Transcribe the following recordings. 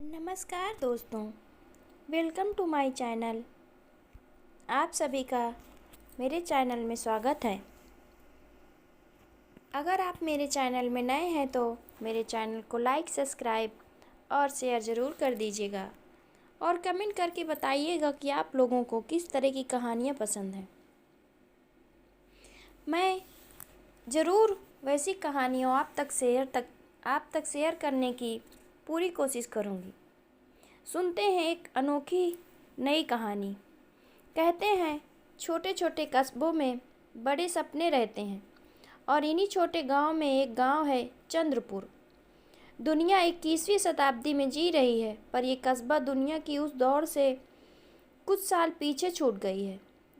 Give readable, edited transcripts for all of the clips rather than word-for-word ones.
नमस्कार दोस्तों, welcome to my channel. आप सभी का मेरे चैनल में स्वागत है। अगर आप मेरे चैनल में नए हैं तो मेरे चैनल को लाइक, सब्सक्राइब और शेयर ज़रूर कर दीजिएगा और कमेंट करके बताइएगा कि आप लोगों को किस तरह की कहानियाँ पसंद हैं। मैं ज़रूर वैसी कहानियों आप तक शेयर करने की पूरी कोशिश करूँगी। सुनते हैं एक अनोखी नई कहानी। कहते हैं छोटे छोटे कस्बों में बड़े सपने रहते हैं और इन्हीं छोटे गांव में एक गांव है चंद्रपुर। दुनिया 21वीं शताब्दी में जी रही है, पर यह कस्बा दुनिया की उस दौड़ से कुछ साल पीछे छूट गई है।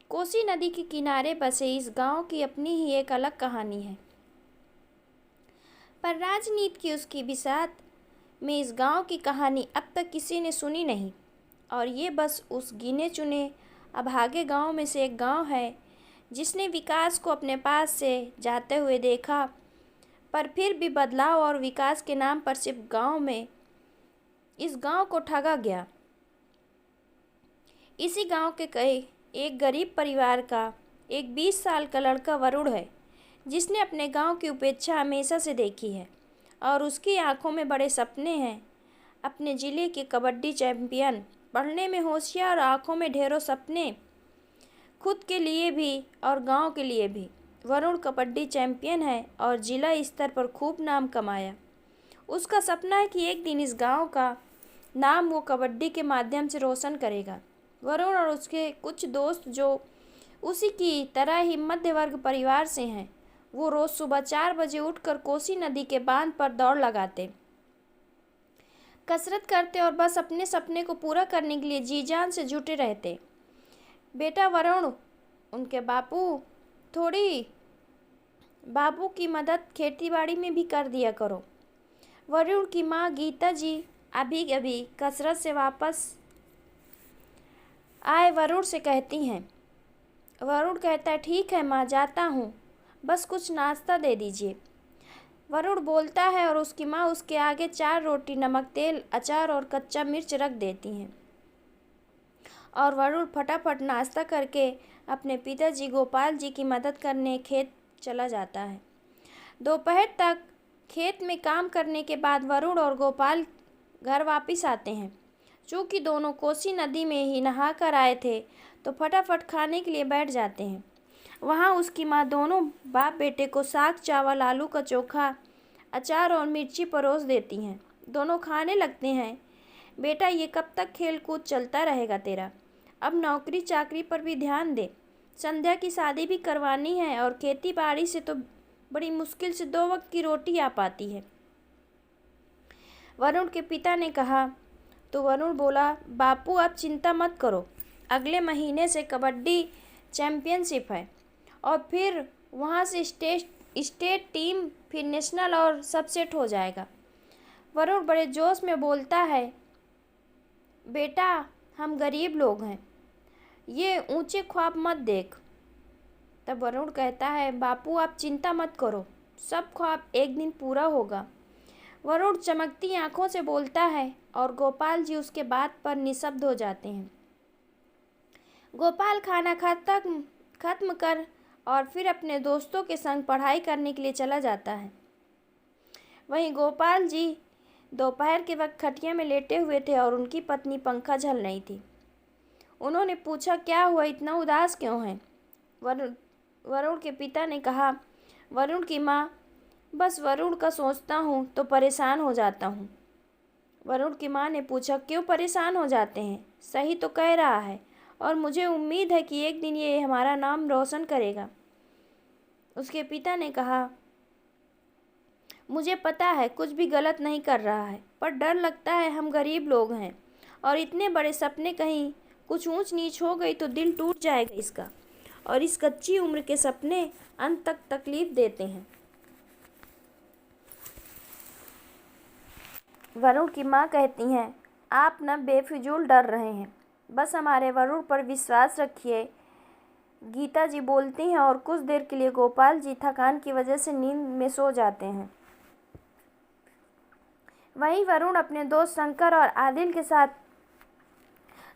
कोसी नदी के किनारे बसे इस गांव की अपनी ही एक अलग कहानी है, पर राजनीति की उसकी बिसात में इस गांव की कहानी अब तक किसी ने सुनी नहीं। और ये बस उस गिने चुने अभागे गांव में से एक गांव है जिसने विकास को अपने पास से जाते हुए देखा, पर फिर भी बदलाव और विकास के नाम पर सिर्फ इस गांव को ठगा गया। इसी गांव के कई एक गरीब परिवार का एक 20 साल का लड़का वरुण है, जिसने अपने गांव की उपेक्षा हमेशा से देखी है और उसकी आंखों में बड़े सपने हैं। अपने ज़िले के कबड्डी चैंपियन, पढ़ने में होशियार, आंखों में ढेरों सपने, खुद के लिए भी और गांव के लिए भी। वरुण कबड्डी चैंपियन है और जिला स्तर पर खूब नाम कमाया। उसका सपना है कि एक दिन इस गांव का नाम वो कबड्डी के माध्यम से रोशन करेगा। वरुण और उसके कुछ दोस्त जो उसी की तरह ही मध्य वर्ग परिवार से हैं, वो रोज़ सुबह 4 बजे उठकर कोसी नदी के बांध पर दौड़ लगाते, कसरत करते और बस अपने सपने को पूरा करने के लिए जी जान से जुटे रहते। बेटा वरुण, उनके बापू की मदद खेतीबाड़ी में भी कर दिया करो। वरुण की माँ गीता जी अभी अभी कसरत से वापस आए वरुण से कहती हैं। वरुण कहता है, ठीक है माँ, जाता हूँ, बस कुछ नाश्ता दे दीजिए। वरुण बोलता है और उसकी माँ उसके आगे 4 रोटी, नमक, तेल, अचार और कच्चा मिर्च रख देती हैं और वरुण फटाफट नाश्ता करके अपने पिताजी गोपाल जी की मदद करने खेत चला जाता है। दोपहर तक खेत में काम करने के बाद वरुण और गोपाल घर वापस आते हैं। चूँकि दोनों कोसी नदी में ही नहा कर आए थे तो फटाफट खाने के लिए बैठ जाते हैं। वहाँ उसकी माँ दोनों बाप बेटे को साग, चावल, आलू का चोखा, अचार और मिर्ची परोस देती हैं। दोनों खाने लगते हैं। बेटा, ये कब तक खेल कूद चलता रहेगा तेरा? अब नौकरी चाकरी पर भी ध्यान दे। संध्या की शादी भी करवानी है और खेती बाड़ी से तो बड़ी मुश्किल से 2 वक्त की रोटी आ पाती है। वरुण के पिता ने कहा तो वरुण बोला, बापू आप चिंता मत करो, अगले महीने से कबड्डी चैंपियनशिप है और फिर वहाँ से स्टेट टीम, फिर नेशनल और सब सेट हो जाएगा। वरुण बड़े जोश में बोलता है, बेटा हम गरीब लोग हैं, ये ऊंचे ख्वाब मत देख। तब वरुण कहता है, बापू आप चिंता मत करो, सब ख्वाब एक दिन पूरा होगा। वरुण चमकती आंखों से बोलता है और गोपाल जी उसके बात पर निशब्द हो जाते हैं। गोपाल खाना खत्म कर और फिर अपने दोस्तों के संग पढ़ाई करने के लिए चला जाता है। वहीं गोपाल जी दोपहर के वक्त खटिया में लेटे हुए थे और उनकी पत्नी पंखा झल रही थी। उन्होंने पूछा, क्या हुआ, इतना उदास क्यों है? वरुण के पिता ने कहा, वरुण की माँ, बस वरुण का सोचता हूँ तो परेशान हो जाता हूँ। वरुण की माँ ने पूछा, क्यों परेशान हो जाते हैं? सही तो कह रहा है और मुझे उम्मीद है कि एक दिन ये हमारा नाम रोशन करेगा। उसके पिता ने कहा, मुझे पता है कुछ भी गलत नहीं कर रहा है, पर डर लगता है, हम गरीब लोग हैं और इतने बड़े सपने कहीं कुछ ऊंच नीच हो गई तो दिल टूट जाएगा इसका, और इस कच्ची उम्र के सपने अंत तक तकलीफ देते हैं। वरुण की माँ कहती हैं, आप न बेफिजूल डर रहे हैं, बस हमारे वरुण पर विश्वास रखिए। गीता जी बोलती हैं और कुछ देर के लिए गोपाल जी थकान की वजह से नींद में सो जाते हैं। वहीं वरुण अपने दोस्त शंकर और आदिल के साथ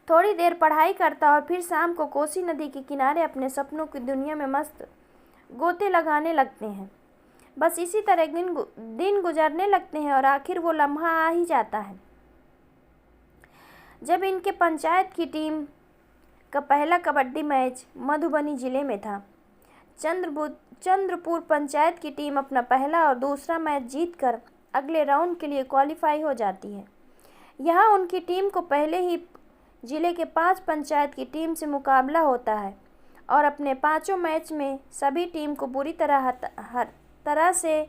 थोड़ी देर पढ़ाई करता और फिर शाम को कोसी नदी के किनारे अपने सपनों की दुनिया में मस्त गोते लगाने लगते हैं। बस इसी तरह दिन गुजरने लगते हैं और आखिर वो लम्हा आ ही जाता है जब इनके पंचायत की टीम का पहला कबड्डी मैच मधुबनी जिले में था। चंद्रपुर पंचायत की टीम अपना पहला और दूसरा मैच जीतकर अगले राउंड के लिए क्वालिफाई हो जाती है। यहाँ उनकी टीम को पहले ही जिले के 5 पंचायत की टीम से मुकाबला होता है और अपने 5 मैच में सभी टीम को बुरी हर तरह से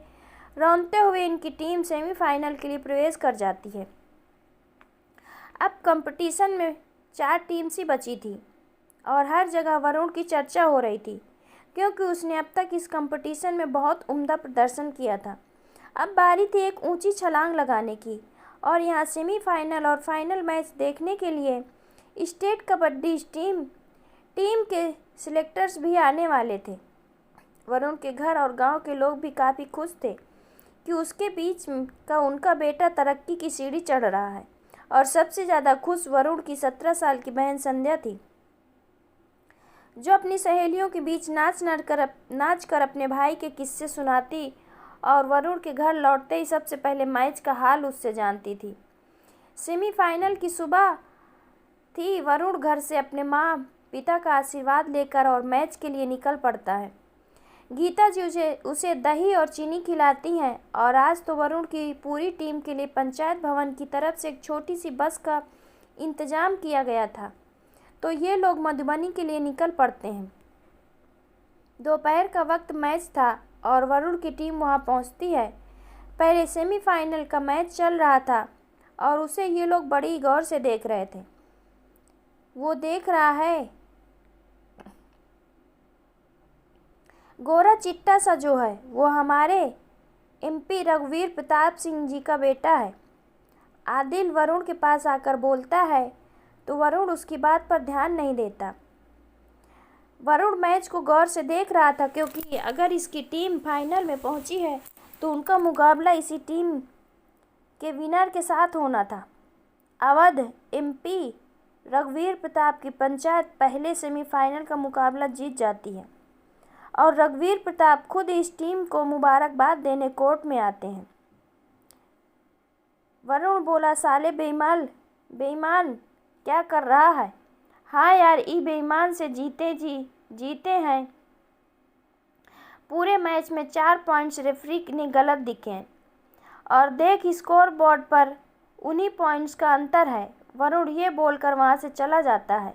रौंदते हुए इनकी टीम सेमीफाइनल के लिए प्रवेश कर जाती है। अब कंपटीशन में 4 टीम्स ही बची थी और हर जगह वरुण की चर्चा हो रही थी क्योंकि उसने अब तक इस कंपटीशन में बहुत उम्दा प्रदर्शन किया था। अब बारी थी एक ऊंची छलांग लगाने की और यहाँ सेमीफाइनल और फाइनल मैच देखने के लिए स्टेट कबड्डी टीम के सिलेक्टर्स भी आने वाले थे। वरुण के घर और गांव के लोग भी काफ़ी खुश थे कि उसके बीच का उनका बेटा तरक्की की सीढ़ी चढ़ रहा है और सबसे ज़्यादा खुश वरुण की 17 साल की बहन संध्या थी जो अपनी सहेलियों के बीच नाच कर अपने भाई के किस्से सुनाती और वरुण के घर लौटते ही सबसे पहले मैच का हाल उससे जानती थी। सेमीफाइनल की सुबह थी। वरुण घर से अपने माँ पिता का आशीर्वाद लेकर और मैच के लिए निकल पड़ता है। गीता जी उसे दही और चीनी खिलाती हैं और आज तो वरुण की पूरी टीम के लिए पंचायत भवन की तरफ से एक छोटी सी बस का इंतजाम किया गया था तो ये लोग मधुबनी के लिए निकल पड़ते हैं। दोपहर का वक्त मैच था और वरुण की टीम वहां पहुंचती है। पहले सेमीफाइनल का मैच चल रहा था और उसे ये लोग बड़ी गौर से देख रहे थे। वो देख रहा है गोरा चिट्टा सा जो है वो हमारे एमपी रघुवीर प्रताप सिंह जी का बेटा है। आदिल वरुण के पास आकर बोलता है तो वरुण उसकी बात पर ध्यान नहीं देता। वरुण मैच को गौर से देख रहा था क्योंकि अगर इसकी टीम फाइनल में पहुंची है तो उनका मुकाबला इसी टीम के विनर के साथ होना था। अवध एमपी रघुवीर प्रताप की पंचायत पहले सेमीफाइनल का मुकाबला जीत जाती है और रघुवीर प्रताप खुद इस टीम को मुबारकबाद देने कोर्ट में आते हैं। वरुण बोला, साले बेईमान क्या कर रहा है? हाँ यार, ई बेईमान से जीते हैं। पूरे मैच में 4 पॉइंट्स रेफरी ने गलत दिखे हैं और देख स्कोर बोर्ड पर उन्हीं पॉइंट्स का अंतर है। वरुण ये बोलकर वहाँ से चला जाता है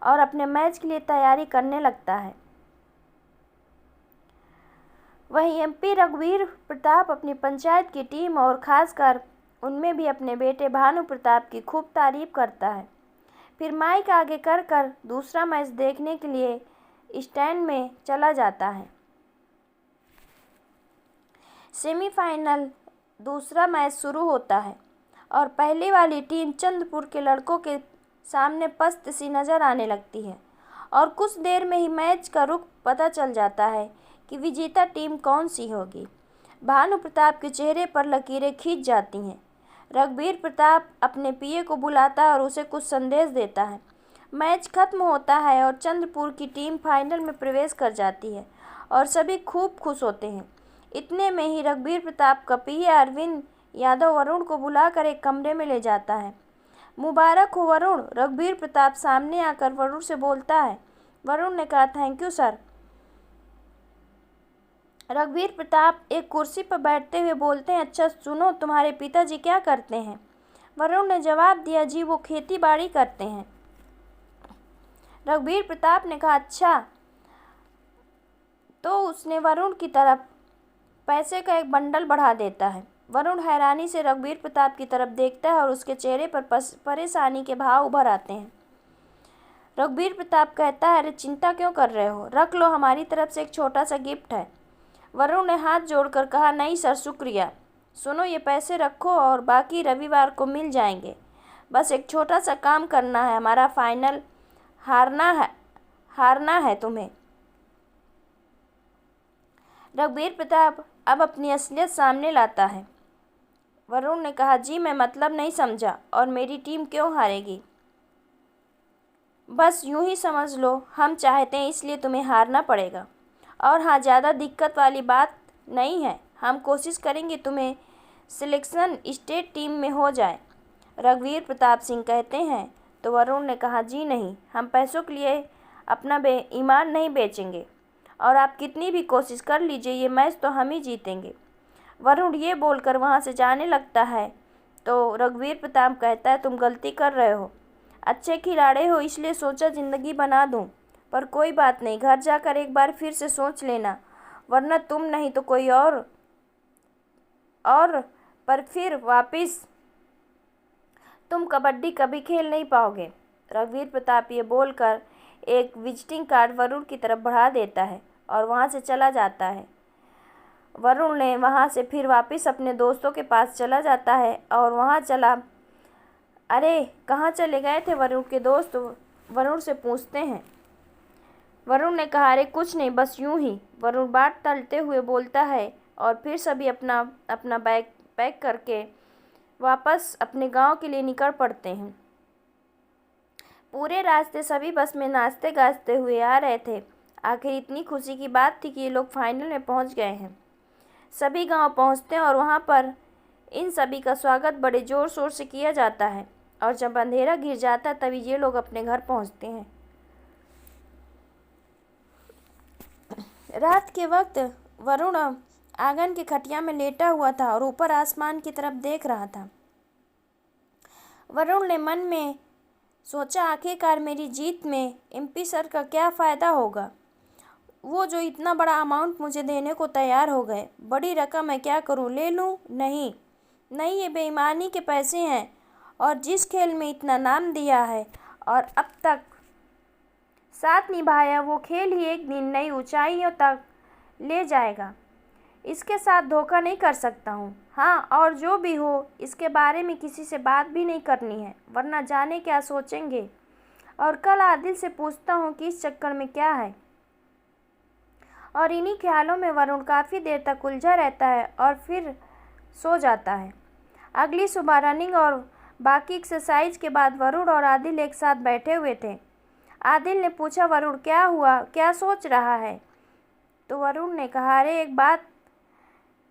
और अपने मैच के लिए तैयारी करने लगता है। वहीं एमपी रघुवीर प्रताप अपनी पंचायत की टीम और खासकर उनमें भी अपने बेटे भानु प्रताप की खूब तारीफ करता है। फिर माइक आगे कर दूसरा मैच देखने के लिए स्टैंड में चला जाता है। सेमीफाइनल दूसरा मैच शुरू होता है और पहले वाली टीम चंद्रपुर के लड़कों के सामने पस्त सी नज़र आने लगती है और कुछ देर में ही मैच का रुख पता चल जाता है कि विजेता टीम कौन सी होगी। भानु प्रताप के चेहरे पर लकीरें खींच जाती हैं। रघुवीर प्रताप अपने पीए को बुलाता है और उसे कुछ संदेश देता है। मैच खत्म होता है और चंद्रपुर की टीम फाइनल में प्रवेश कर जाती है और सभी खूब खुश होते हैं। इतने में ही रघुवीर प्रताप का पीए अरविंद यादव वरुण को बुलाकर एक कमरे में ले जाता है। मुबारक हो वरुण, रघुवीर प्रताप सामने आकर वरुण से बोलता है। वरुण ने कहा, थैंक यू सर। रघुवीर प्रताप एक कुर्सी पर बैठते हुए बोलते हैं, अच्छा सुनो, तुम्हारे पिताजी क्या करते हैं? वरुण ने जवाब दिया, जी वो खेती बाड़ी करते हैं। रघुवीर प्रताप ने कहा, अच्छा। तो उसने वरुण की तरफ पैसे का एक बंडल बढ़ा देता है। वरुण हैरानी से रघुवीर प्रताप की तरफ देखता है और उसके चेहरे पर परेशानी के भाव उभर आते हैं। रघुवीर प्रताप कहता है, अरे चिंता क्यों कर रहे हो, रख लो, हमारी तरफ से एक छोटा सा गिफ्ट है। वरुण ने हाथ जोड़कर कहा, नहीं सर, शुक्रिया। सुनो, ये पैसे रखो और बाकी रविवार को मिल जाएंगे। बस एक छोटा सा काम करना है, हमारा फाइनल हारना है तुम्हें। रघुवीर प्रताप अब अपनी असलियत सामने लाता है। वरुण ने कहा, जी मैं मतलब नहीं समझा, और मेरी टीम क्यों हारेगी? बस यूं ही समझ लो, हम चाहते हैं इसलिए तुम्हें हारना पड़ेगा। और हाँ, ज़्यादा दिक्कत वाली बात नहीं है, हम कोशिश करेंगे तुम्हें सिलेक्शन स्टेट टीम में हो जाए। रघुवीर प्रताप सिंह कहते हैं। तो वरुण ने कहा, जी नहीं, हम पैसों के लिए अपना ईमान नहीं बेचेंगे, और आप कितनी भी कोशिश कर लीजिए, ये मैच तो हम ही जीतेंगे। वरुण ये बोलकर वहाँ से जाने लगता है तो रघुवीर प्रताप कहता है, तुम गलती कर रहे हो, अच्छे खिलाड़ी हो इसलिए सोचा ज़िंदगी बना दूं, पर कोई बात नहीं, घर जाकर एक बार फिर से सोच लेना, वरना तुम नहीं तो कोई और पर फिर वापस तुम कबड्डी कभी खेल नहीं पाओगे। रघुवीर प्रताप ये बोलकर एक विजिटिंग कार्ड वरुण की तरफ बढ़ा देता है और वहाँ से चला जाता है। वरुण ने वहाँ से फिर वापस अपने दोस्तों के पास चला जाता है और वहाँ चला। अरे कहाँ चले गए थे वरुण के दोस्त? वरुण से पूछते हैं। वरुण ने कहा, अरे कुछ नहीं, बस यूं ही। वरुण बात टालते हुए बोलता है और फिर सभी अपना अपना बैग पैक करके वापस अपने गांव के लिए निकल पड़ते हैं। पूरे रास्ते सभी बस में नाचते गाजते हुए आ रहे थे। आखिर इतनी खुशी की बात थी कि ये लोग फाइनल में पहुंच गए हैं। सभी गांव पहुंचते हैं और वहां पर इन सभी का स्वागत बड़े ज़ोर शोर से किया जाता है, और जब अंधेरा घिर जाता है तभी ये लोग अपने घर पहुंचते हैं। रात के वक्त वरुण आंगन के खटिया में लेटा हुआ था और ऊपर आसमान की तरफ देख रहा था। वरुण ने मन में सोचा, आखिरकार मेरी जीत में एमपी सर का क्या फ़ायदा होगा? वो जो इतना बड़ा अमाउंट मुझे देने को तैयार हो गए, बड़ी रकम है, क्या करूं? ले लूं? नहीं नहीं, ये बेईमानी के पैसे हैं, और जिस खेल में इतना नाम दिया है और अब तक साथ निभाया, वो खेल ही एक दिन नई ऊंचाइयों तक ले जाएगा। इसके साथ धोखा नहीं कर सकता हूँ। हाँ, और जो भी हो इसके बारे में किसी से बात भी नहीं करनी है, वरना जाने क्या सोचेंगे। और कल आदिल से पूछता हूँ कि इस चक्कर में क्या है। और इन्हीं ख्यालों में वरुण काफ़ी देर तक उलझा रहता है और फिर सो जाता है। अगली सुबह रनिंग और बाकी एक्सरसाइज के बाद वरुण और आदिल एक साथ बैठे हुए थे। आदिल ने पूछा, वरुण क्या हुआ, क्या सोच रहा है? तो वरुण ने कहा, अरे एक बात,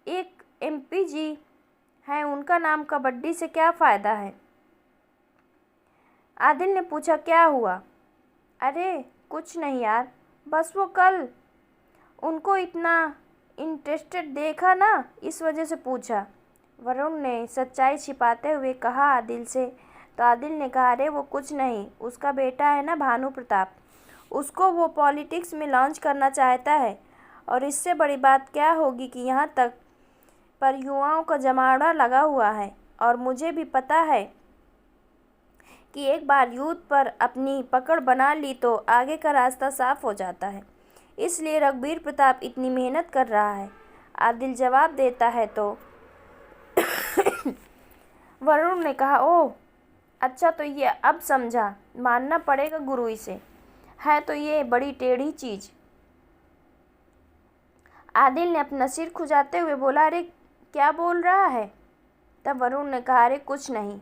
एक एमपी जी हैं, उनका नाम कबड्डी से क्या फ़ायदा है? आदिल ने पूछा, क्या हुआ? अरे कुछ नहीं यार, बस वो कल उनको इतना इंटरेस्टेड देखा ना, इस वजह से पूछा। वरुण ने सच्चाई छिपाते हुए कहा आदिल से। तो आदिल ने कहा, अरे वो कुछ नहीं, उसका बेटा है ना भानु प्रताप, उसको वो पॉलिटिक्स में लॉन्च करना चाहता है, और इससे बड़ी बात क्या होगी कि यहाँ तक पर युवाओं का जमावड़ा लगा हुआ है, और मुझे भी पता है कि एक बार यूथ पर अपनी पकड़ बना ली तो आगे का रास्ता साफ हो जाता है, इसलिए रघुवीर प्रताप इतनी मेहनत कर रहा है। आदिल जवाब देता है तो वरुण ने कहा, ओह अच्छा, तो ये अब समझा, मानना पड़ेगा गुरु इसे, है तो ये बड़ी टेढ़ी चीज़। आदिल ने अपना सिर खुजाते हुए बोला, अरे क्या बोल रहा है? तब वरुण ने कहा, अरे कुछ नहीं,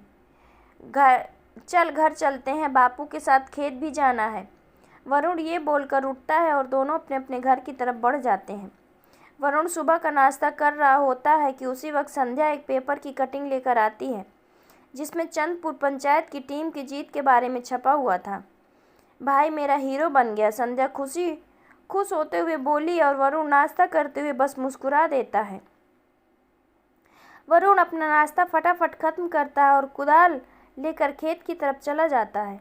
घर चलते हैं, बापू के साथ खेत भी जाना है। वरुण ये बोलकर उठता है और दोनों अपने अपने घर की तरफ बढ़ जाते हैं। वरुण सुबह का नाश्ता कर रहा होता है कि उसी वक्त संध्या एक पेपर की कटिंग लेकर आती है, जिसमें चंदपुर पंचायत की टीम की जीत के बारे में छपा हुआ था। भाई मेरा हीरो बन गया, संध्या खुश होते हुए बोली, और वरुण नाश्ता करते हुए बस मुस्कुरा देता है। वरुण अपना नाश्ता फटाफट खत्म करता है और कुदाल लेकर खेत की तरफ चला जाता है।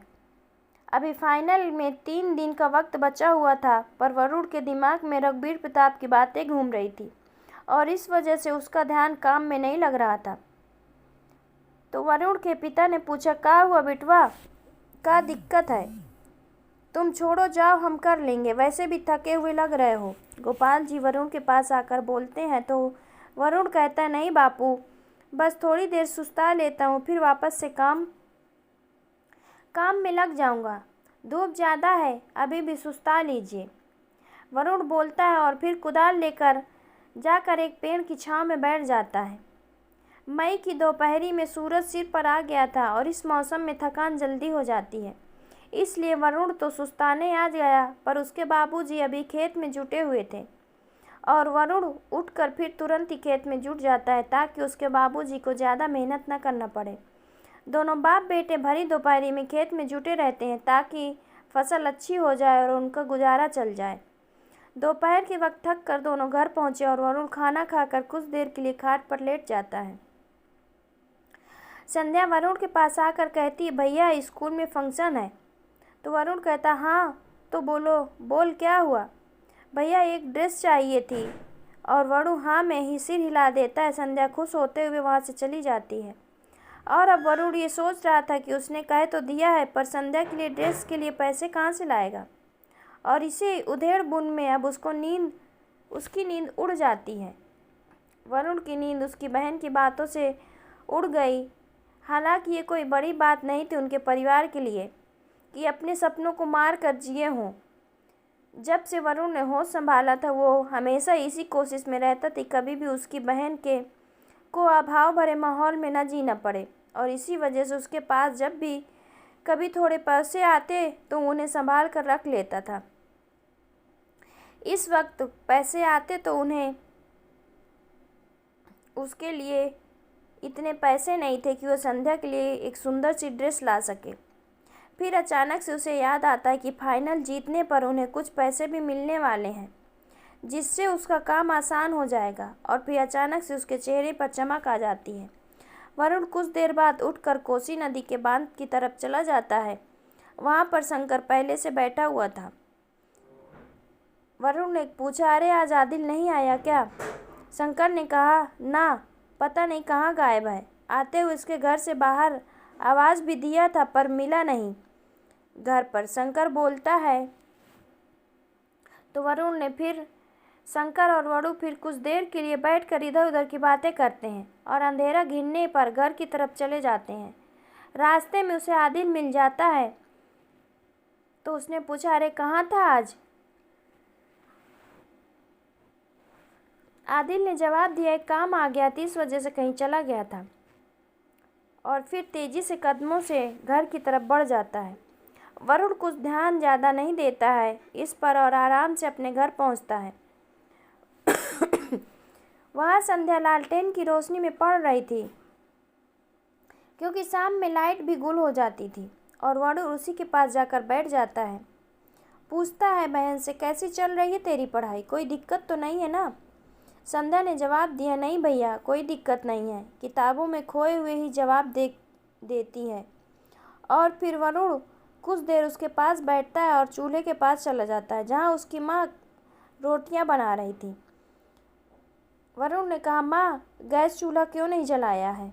अभी फाइनल में 3 दिन का वक्त बचा हुआ था, पर वरुण के दिमाग में रघुवीर प्रताप की बातें घूम रही थी, और इस वजह से उसका ध्यान काम में नहीं लग रहा था। तो वरुण के पिता ने पूछा, क्या हुआ बेटवा, क्या दिक्कत है? तुम छोड़ो, जाओ, हम कर लेंगे, वैसे भी थके हुए लग रहे हो। गोपाल जी वरुण के पास आकर बोलते हैं। तो वरुण कहता है, नहीं बापू, बस थोड़ी देर सुस्ता लेता हूँ, फिर वापस से काम में लग जाऊंगा। धूप ज़्यादा है, अभी भी सुस्ता लीजिए, वरुण बोलता है, और फिर कुदाल लेकर जाकर एक पेड़ की छांव में बैठ जाता है। मई की दोपहरी में सूरज सिर पर आ गया था और इस मौसम में थकान जल्दी हो जाती है, इसलिए वरुण तो सुस्ताने आ गया, पर उसके बाबूजी अभी खेत में जुटे हुए थे और वरुण उठकर फिर तुरंत ही खेत में जुट जाता है ताकि उसके बाबूजी को ज़्यादा मेहनत न करना पड़े। दोनों बाप बेटे भरी दोपहरी में खेत में जुटे रहते हैं ताकि फसल अच्छी हो जाए और उनका गुजारा चल जाए। दोपहर के वक्त थक कर दोनों घर पहुंचे और वरुण खाना खाकर कुछ देर के लिए खाट पर लेट जाता है। संध्या वरुण के पास आकर कहती है, भैया स्कूल में फंक्शन है। तो वरुण कहता, हाँ तो बोलो, बोल क्या हुआ। भैया एक ड्रेस चाहिए थी। और वरुण हाँ में ही सिर हिला देता है। संध्या खुश होते हुए वहाँ से चली जाती है और अब वरुण ये सोच रहा था कि उसने कह तो दिया है, पर संध्या के लिए ड्रेस के लिए पैसे कहाँ से लाएगा। और इसी उधेड़-बुन में अब उसकी नींद उड़ जाती है। वरुण की नींद उसकी बहन की बातों से उड़ गई। हालांकि ये कोई बड़ी बात नहीं थी उनके परिवार के लिए कि अपने सपनों को मार कर जिए हों। जब से वरुण ने होश संभाला था वो हमेशा इसी कोशिश में रहता था कभी भी उसकी बहन को अभाव भरे माहौल में न जीना पड़े, और इसी वजह से उसके पास जब भी कभी थोड़े पैसे आते तो उन्हें संभाल कर रख लेता था। इस वक्त पैसे आते तो उन्हें उसके लिए इतने पैसे नहीं थे कि वो संध्या के लिए एक सुंदर सी ड्रेस ला सके। फिर अचानक से उसे याद आता है कि फाइनल जीतने पर उन्हें कुछ पैसे भी मिलने वाले हैं जिससे उसका काम आसान हो जाएगा। और फिर अचानक से उसके चेहरे पर चमक आ जाती है। वरुण कुछ देर बाद उठकर कोसी नदी के बांध की तरफ चला जाता है। वहाँ पर शंकर पहले से बैठा हुआ था। वरुण ने पूछा, अरे आज आदिल नहीं आया क्या। शंकर ने कहा, ना, पता नहीं कहाँ गायब है। आते हुए उसके घर से बाहर आवाज़ भी दिया था पर मिला नहीं घर पर। शंकर बोलता है तो वरुण ने फिर शंकर और वरुण फिर कुछ देर के लिए बैठकर इधर उधर की बातें करते हैं और अंधेरा घिरने पर घर की तरफ चले जाते हैं। रास्ते में उसे आदिल मिल जाता है तो उसने पूछा, अरे कहाँ था आज। आदिल ने जवाब दिया, एक काम आ गया थी इस वजह से कहीं चला गया था। और फिर तेजी से कदमों से घर की तरफ बढ़ जाता है। वरुण कुछ ध्यान ज़्यादा नहीं देता है इस पर और आराम से अपने घर पहुंचता है। वहाँ संध्या लालटेन की रोशनी में पड़ रही थी क्योंकि शाम में लाइट भी गुल हो जाती थी। और वरुण उसी के पास जाकर बैठ जाता है। पूछता है बहन से, कैसी चल रही है तेरी पढ़ाई, कोई दिक्कत तो नहीं है ना। संध्या ने जवाब दिया, नहीं भैया कोई दिक्कत नहीं है। किताबों में खोए हुए ही जवाब देती है। और फिर वरुण कुछ देर उसके पास बैठता है और चूल्हे के पास चला जाता है जहाँ उसकी माँ रोटियाँ बना रही थी। वरुण ने कहा, माँ गैस चूल्हा क्यों नहीं जलाया है।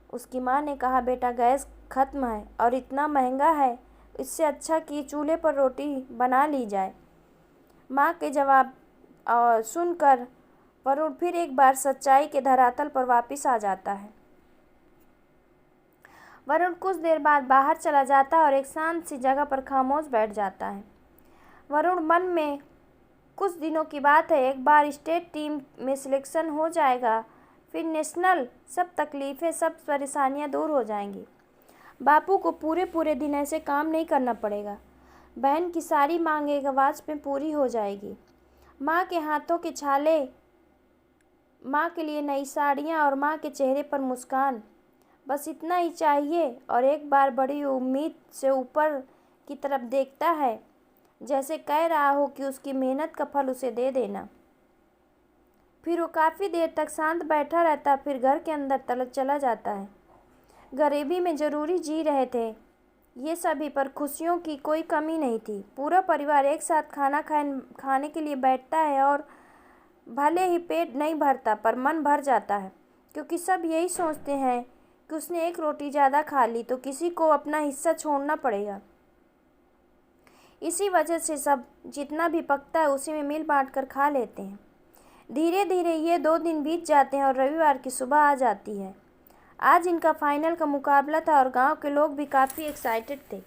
उसकी माँ ने कहा, बेटा गैस ख़त्म है और इतना महंगा है, इससे अच्छा कि चूल्हे पर रोटी बना ली जाए। माँ के जवाब सुनकर वरुण फिर एक बार सच्चाई के धरातल पर वापस आ जाता है। वरुण कुछ देर बाद बाहर चला जाता है और एक शांत सी जगह पर खामोश बैठ जाता है। वरुण मन में कुछ दिनों की बात है, एक बार स्टेट टीम में सिलेक्शन हो जाएगा, फिर नेशनल, सब तकलीफ़ें सब परेशानियां दूर हो जाएंगी। बापू को पूरे दिन ऐसे काम नहीं करना पड़ेगा। बहन की सारी मांग एक आवाज़ में पूरी हो जाएगी। माँ के हाथों के छाले, माँ के लिए नई साड़ियाँ और माँ के चेहरे पर मुस्कान, बस इतना ही चाहिए। और एक बार बड़ी उम्मीद से ऊपर की तरफ देखता है जैसे कह रहा हो कि उसकी मेहनत का फल उसे दे देना। फिर वो काफ़ी देर तक शांत बैठा रहता, फिर घर के अंदर तलक चला जाता है। गरीबी में ज़रूरी जी रहे थे ये सभी, पर खुशियों की कोई कमी नहीं थी। पूरा परिवार एक साथ खाना खाने के लिए बैठता है और भले ही पेट नहीं भरता पर मन भर जाता है, क्योंकि सब यही सोचते हैं कि उसने एक रोटी ज़्यादा खा ली तो किसी को अपना हिस्सा छोड़ना पड़ेगा। इसी वजह से सब जितना भी पकता है उसी में मिल बांट कर खा लेते हैं। धीरे धीरे ये 2 दिन बीत जाते हैं और रविवार की सुबह आ जाती है। आज इनका फाइनल का मुकाबला था और गांव के लोग भी काफ़ी एक्साइटेड थे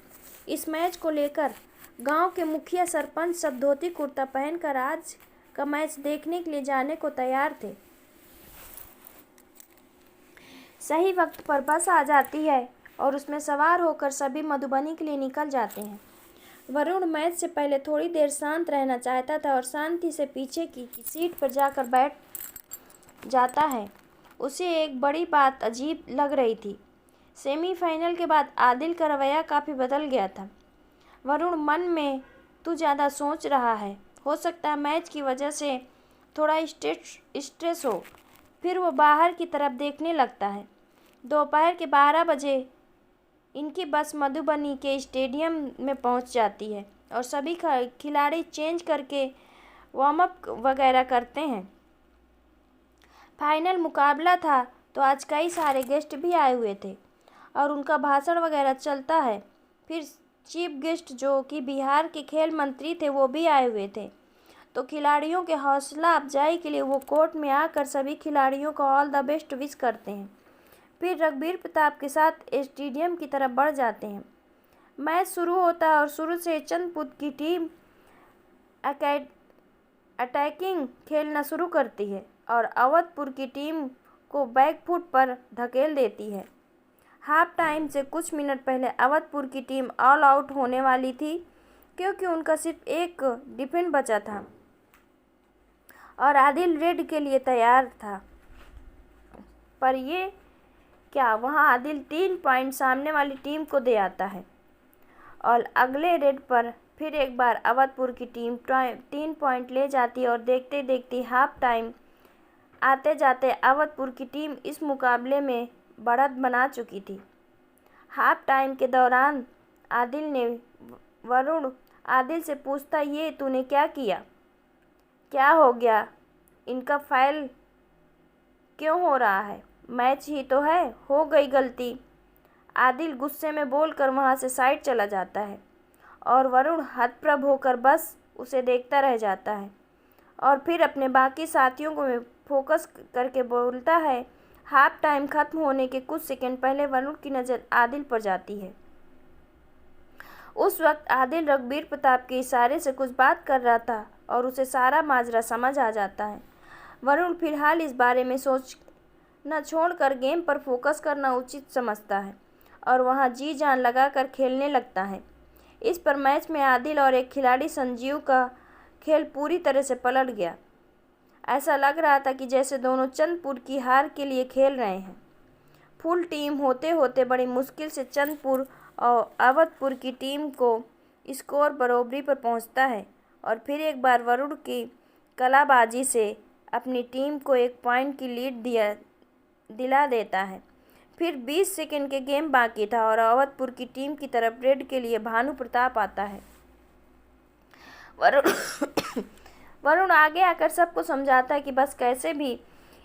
इस मैच को लेकर। गांव के मुखिया सरपंच सब धोती कुर्ता पहनकर आज का मैच देखने के लिए जाने को तैयार थे। सही वक्त पर बस आ जाती है और उसमें सवार होकर सभी मधुबनी के लिए निकल जाते हैं। वरुण मैच से पहले थोड़ी देर शांत रहना चाहता था और शांति से पीछे की सीट पर जाकर बैठ जाता है। उसे एक बड़ी बात अजीब लग रही थी। सेमीफाइनल के बाद आदिल का रवैया काफ़ी बदल गया था। वरुण मन में तू ज़्यादा सोच रहा है, हो सकता है मैच की वजह से थोड़ा स्ट्रेस हो। फिर वो बाहर की तरफ देखने लगता है। दोपहर के 12 बजे इनकी बस मधुबनी के स्टेडियम में पहुंच जाती है और सभी खिलाड़ी चेंज करके वार्म अप वगैरह करते हैं। फाइनल मुकाबला था तो आज कई सारे गेस्ट भी आए हुए थे और उनका भाषण वगैरह चलता है। फिर चीफ गेस्ट जो कि बिहार के खेल मंत्री थे वो भी आए हुए थे, तो खिलाड़ियों के हौसला अफजाई के लिए वो कोर्ट में आकर सभी खिलाड़ियों को ऑल द बेस्ट विश करते हैं। फिर रघुवीर प्रताप के साथ स्टेडियम की तरफ बढ़ जाते हैं। मैच शुरू होता है और शुरू से चंद्रपुर की टीम अटैकिंग खेलना शुरू करती है और अवधपुर की टीम को बैकफुट पर धकेल देती है। हाफ टाइम से कुछ मिनट पहले अवधपुर की टीम ऑल आउट होने वाली थी क्योंकि उनका सिर्फ एक डिफेंड बचा था और आदिल रेड के लिए तैयार था। पर ये क्या, वहां आदिल 3 पॉइंट सामने वाली टीम को दे आता है और अगले रेड पर फिर एक बार अवधपुर की टीम 3 पॉइंट ले जाती है और देखते देखते हाफ टाइम आते जाते अवधपुर की टीम इस मुकाबले में बढ़त बना चुकी थी। हाफ टाइम के दौरान वरुण आदिल से पूछता, ये तूने क्या किया, क्या हो गया, इनका फाइल क्यों हो रहा है, मैच ही तो है, हो गई गलती। आदिल गुस्से में बोलकर वहां से साइड चला जाता है और वरुण हतप्रभ होकर बस उसे देखता रह जाता है और फिर अपने बाकी साथियों को फोकस करके बोलता है। हाफ टाइम खत्म होने के कुछ सेकंड पहले वरुण की नज़र आदिल पर जाती है। उस वक्त आदिल रघुवीर प्रताप के इशारे से कुछ बात कर रहा था और उसे सारा माजरा समझ आ जाता है। वरुण फिलहाल इस बारे में सोचना छोड़कर गेम पर फोकस करना उचित समझता है और वहां जी जान लगाकर खेलने लगता है। इस पर मैच में आदिल और एक खिलाड़ी संजीव का खेल पूरी तरह से पलट गया। ऐसा लग रहा था कि जैसे दोनों चंद्रपुर की हार के लिए खेल रहे हैं। फुल टीम होते होते बड़ी मुश्किल से चंद्रपुर और अवधपुर की टीम को स्कोर बराबरी पर पहुंचता है और फिर एक बार वरुण की कलाबाजी से अपनी टीम को 1 पॉइंट की लीड दिला देता है। फिर 20 सेकंड के गेम बाकी था और अवधपुर की टीम की तरफ रेड के लिए भानु प्रताप आता है। वरुण आगे आकर सबको समझाता है कि बस कैसे भी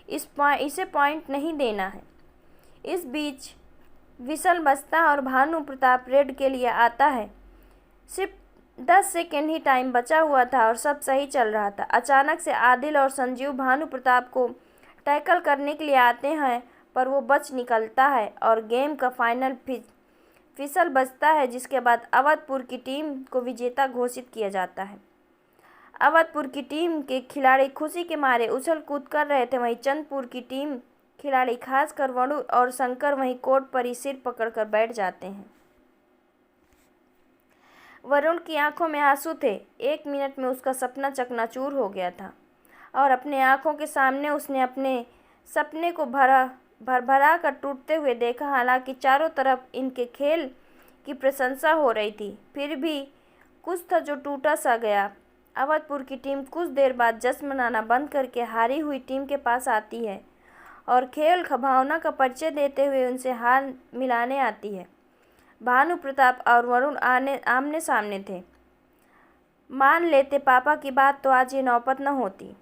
इसे पॉइंट नहीं देना है। इस बीच विसल बजता और भानु प्रताप रेड के लिए आता है। सिर्फ 10 सेकंड ही टाइम बचा हुआ था और सब सही चल रहा था। अचानक से आदिल और संजीव भानु प्रताप को टैकल करने के लिए आते हैं पर वो बच निकलता है और गेम का फाइनल फिसल बजता है, जिसके बाद अवधपुर की टीम को विजेता घोषित किया जाता है। अवधपुर की टीम के खिलाड़ी खुशी के मारे उछल कूद कर रहे थे, वहीं चंद्रपुर की टीम खिलाड़ी खासकर वरुण और शंकर वहीं कोर्ट पर ही सिर पकड़कर बैठ जाते हैं। वरुण की आंखों में आंसू थे। 1 मिनट में उसका सपना चकनाचूर हो गया था और अपने आंखों के सामने उसने अपने सपने को भरभरा कर टूटते हुए देखा। हालांकि चारों तरफ इनके खेल की प्रशंसा हो रही थी, फिर भी कुछ था जो टूटा सा गया। अवधपुर की टीम कुछ देर बाद जश्न मनाना बंद करके हारी हुई टीम के पास आती है और खेल भावना का परिचय देते हुए उनसे हाथ मिलाने आती है। भानु प्रताप और वरुण आमने सामने थे। मान लेते पापा की बात तो आज ये नौबत न होती।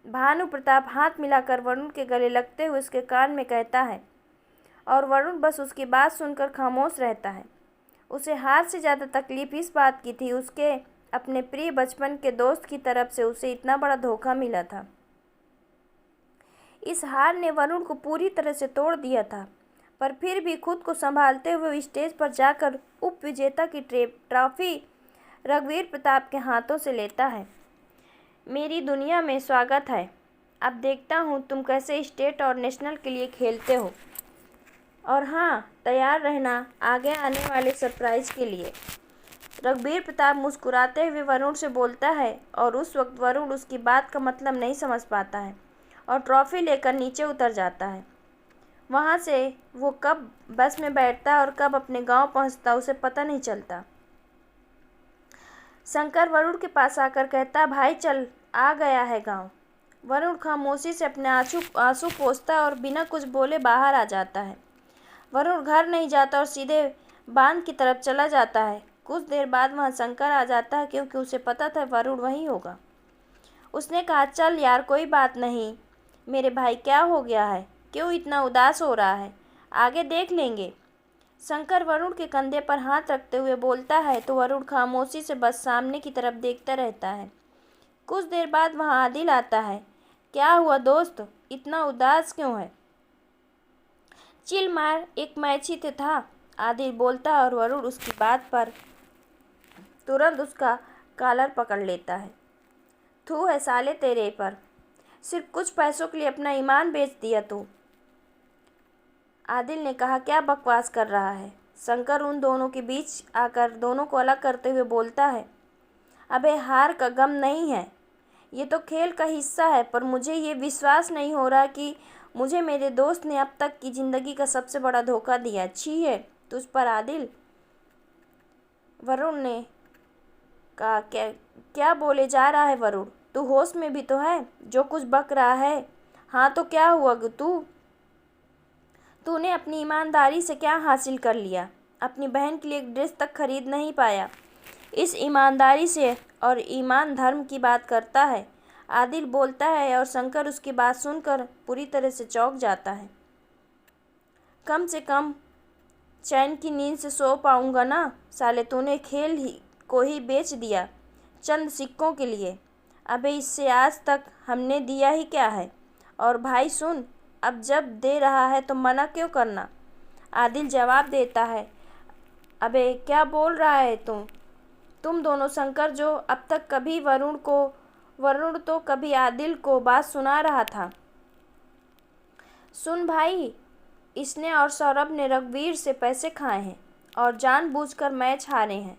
भानु प्रताप हाथ मिलाकर वरुण के गले लगते हुए उसके कान में कहता है और वरुण बस उसकी बात सुनकर खामोश रहता है। उसे हार से ज़्यादा तकलीफ इस बात की थी, उसके अपने प्रिय बचपन के दोस्त की तरफ से उसे इतना बड़ा धोखा मिला था। इस हार ने वरुण को पूरी तरह से तोड़ दिया था, पर फिर भी खुद को संभालते हुए स्टेज पर जाकर उप विजेता की ट्रॉफी रघुवीर प्रताप के हाथों से लेता है। मेरी दुनिया में स्वागत है, अब देखता हूँ तुम कैसे स्टेट और नेशनल के लिए खेलते हो। और हाँ, तैयार रहना आगे आने वाले सरप्राइज के लिए। रघुवीर प्रताप मुस्कुराते हुए वरुण से बोलता है और उस वक्त वरुण उसकी बात का मतलब नहीं समझ पाता है और ट्रॉफी लेकर नीचे उतर जाता है। वहाँ से वो कब बस में बैठता है और कब अपने गांव पहुँचता उसे पता नहीं चलता। शंकर वरुण के पास आकर कहता, भाई चल, आ गया है गांव। वरुण खामोशी से अपने आंसू पोंछता और बिना कुछ बोले बाहर आ जाता है। वरुण घर नहीं जाता और सीधे बांध की तरफ चला जाता है। कुछ देर बाद वहाँ शंकर आ जाता है क्योंकि उसे पता था वरुण वहीं होगा। उसने कहा, चल यार, कोई बात नहीं मेरे भाई, क्या हो गया है, क्यों इतना उदास हो रहा है, आगे देख लेंगे। शंकर वरुण के कंधे पर हाथ रखते हुए बोलता है तो वरुण खामोशी से बस सामने की तरफ देखता रहता है। कुछ देर बाद वहाँ आदिल आता है। क्या हुआ दोस्त, इतना उदास क्यों है? चिल मार, एक मैच ही तो था, आदिल बोलता और वरुण उसकी बात पर तुरंत उसका कॉलर पकड़ लेता है। थू है साले तेरे पर, सिर्फ कुछ पैसों के लिए अपना ईमान बेच दिया तू। आदिल ने कहा, क्या बकवास कर रहा है? शंकर उन दोनों के बीच आकर दोनों को अलग करते हुए बोलता है, अबे हार का गम नहीं है, ये तो खेल का हिस्सा है, पर मुझे ये विश्वास नहीं हो रहा कि मुझे मेरे दोस्त ने अब तक की ज़िंदगी का सबसे बड़ा धोखा दिया। छी है तुझ पर आदिल। वरुण ने कहा, क्या क्या बोले जा रहा है वरुण, तू होश में भी तो है, जो कुछ बक रहा है। हाँ तो क्या हुआ, तूने अपनी ईमानदारी से क्या हासिल कर लिया? अपनी बहन के लिए एक ड्रेस तक खरीद नहीं पाया। इस ईमानदारी से और ईमान धर्म की बात करता है, आदिल बोलता है और शंकर उसकी बात सुनकर पूरी तरह से चौंक जाता है। कम से कम चैन की नींद से सो पाऊंगा ना? साले तूने खेल ही को ही बेच दिया चंद सिक्कों के लिए। अबे इससे आज तक हमने दिया ही क्या है? और भाई सुन, अब जब दे रहा है तो मना क्यों करना? आदिल जवाब देता है, अबे क्या बोल रहा है तुम दोनों? शंकर जो अब तक कभी वरुण तो कभी आदिल को बात सुना रहा था। सुन भाई, इसने और सौरभ ने रघुवीर से पैसे खाए हैं और जानबूझकर मैच हारे हैं।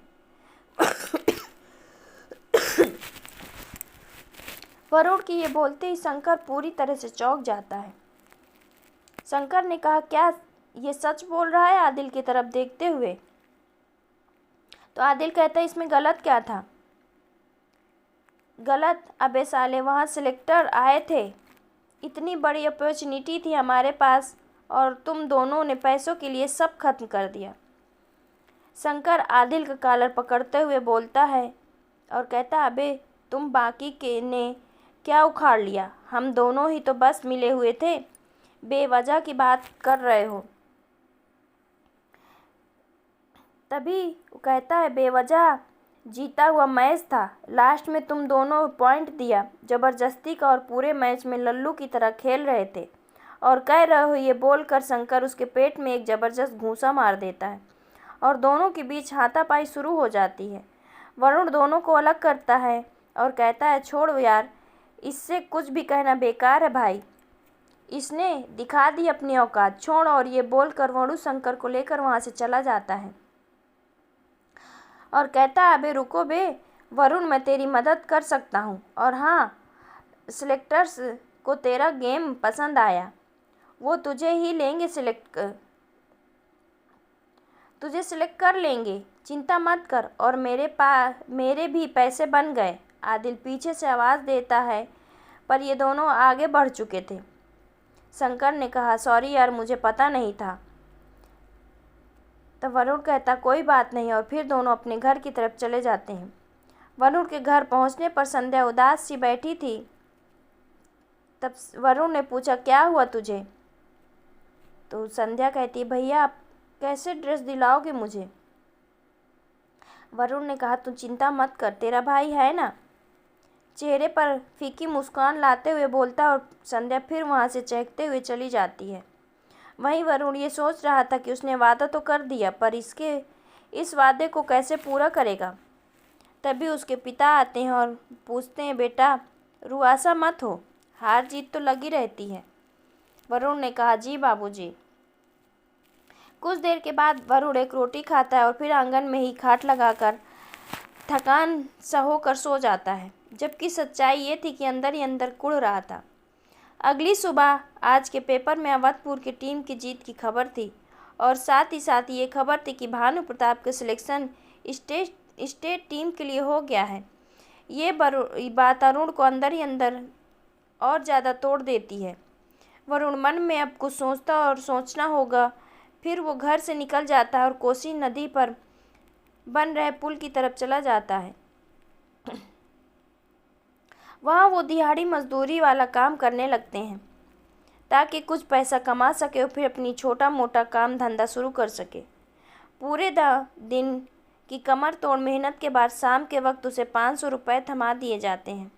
वरुण की ये बोलते ही शंकर पूरी तरह से चौंक जाता है। शंकर ने कहा, क्या ये सच बोल रहा है? आदिल की तरफ देखते हुए। तो आदिल कहता है, इसमें गलत क्या था? गलत? अबे साले, वहाँ सिलेक्टर आए थे, इतनी बड़ी अपॉर्चुनिटी थी हमारे पास और तुम दोनों ने पैसों के लिए सब खत्म कर दिया। शंकर आदिल का कॉलर पकड़ते हुए बोलता है और कहता, अबे तुम बाकी के ने क्या उखाड़ लिया? हम दोनों ही तो बस मिले हुए थे, बेवजह की बात कर रहे हो। तभी वो कहता है, बेवजह जीता हुआ मैच था, लास्ट में तुम दोनों पॉइंट दिया जबरदस्ती का और पूरे मैच में लल्लू की तरह खेल रहे थे और कह रहे हो। ये बोलकर शंकर उसके पेट में एक जबरदस्त घूंसा मार देता है और दोनों के बीच हाथापाई शुरू हो जाती है। वरुण दोनों को अलग करता है और कहता है, छोड़ यार, इससे कुछ भी कहना बेकार है भाई, इसने दिखा दी अपनी औकात, छोड़। और ये बोलकर वरुण शंकर को लेकर वहाँ से चला जाता है और कहता है, अबे रुको बे वरुण, मैं तेरी मदद कर सकता हूँ। और हाँ, सिलेक्टर्स को तेरा गेम पसंद आया, वो तुझे सिलेक्ट कर लेंगे, चिंता मत कर। और मेरे भी पैसे बन गए। आदिल पीछे से आवाज़ देता है, पर ये दोनों आगे बढ़ चुके थे। शंकर ने कहा, सॉरी यार, मुझे पता नहीं था। तब वरुण कहता, कोई बात नहीं, और फिर दोनों अपने घर की तरफ चले जाते हैं। वरुण के घर पहुंचने पर संध्या उदास सी बैठी थी। तब वरुण ने पूछा, क्या हुआ तुझे? तो संध्या कहती, भैया आप कैसे ड्रेस दिलाओगे मुझे? वरुण ने कहा, तू चिंता मत कर, तेरा भाई है ना। चेहरे पर फीकी मुस्कान लाते हुए बोलता और संध्या फिर वहाँ से चहकते हुए चली जाती है। वहीं वरुण ये सोच रहा था कि उसने वादा तो कर दिया, पर इस वादे को कैसे पूरा करेगा। तभी उसके पिता आते हैं और पूछते हैं, बेटा रुआसा मत हो, हार जीत तो लगी रहती है। वरुण ने कहा, जी बाबूजी। कुछ देर के बाद वरुण एक रोटी खाता है और फिर आंगन में ही खाट लगाकर थकान सा होकर सो जाता है, जबकि सच्चाई ये थी कि अंदर ही अंदर कुढ़ रहा था। अगली सुबह आज के पेपर में अवधपुर की टीम की जीत की खबर थी और साथ ही ये खबर थी कि भानु प्रताप का सिलेक्शन स्टेट टीम के लिए हो गया है। ये बात अरुण को अंदर ही अंदर और ज़्यादा तोड़ देती है। वरुण मन में अब कुछ सोचता और सोचना होगा। फिर वो घर से निकल जाता है और कोसी नदी पर बन रहे पुल की तरफ चला जाता है। वहाँ वो दिहाड़ी मजदूरी वाला काम करने लगते हैं ताकि कुछ पैसा कमा सके और फिर अपनी छोटा मोटा काम धंधा शुरू कर सके। पूरे दिन की कमर तोड़ मेहनत के बाद शाम के वक्त उसे 500 रुपये थमा दिए जाते हैं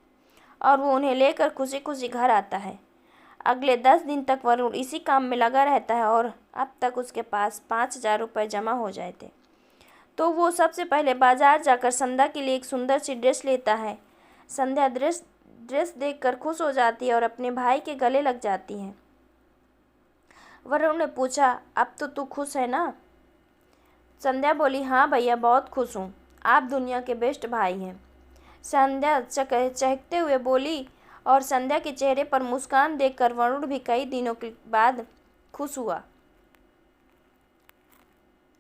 और वो उन्हें लेकर खुशी खुशी घर आता है। अगले 10 दिन तक वरुण इसी काम में लगा रहता है और अब तक उसके पास 5,000 रुपये जमा हो जाए थे। तो वो सबसे पहले बाजार जाकर संध्या के लिए एक सुंदर सी ड्रेस लेता है। संध्या ड्रेस देखकर खुश हो जाती है और अपने भाई के गले लग जाती है। वरुण ने पूछा, अब तो तू खुश है ना? संध्या बोली, हाँ भैया, बहुत खुश हूँ। आप दुनिया के बेस्ट भाई हैं। संध्या चहकते हुए बोली और संध्या के चेहरे पर मुस्कान देखकर वरुण भी कई दिनों के बाद खुश हुआ।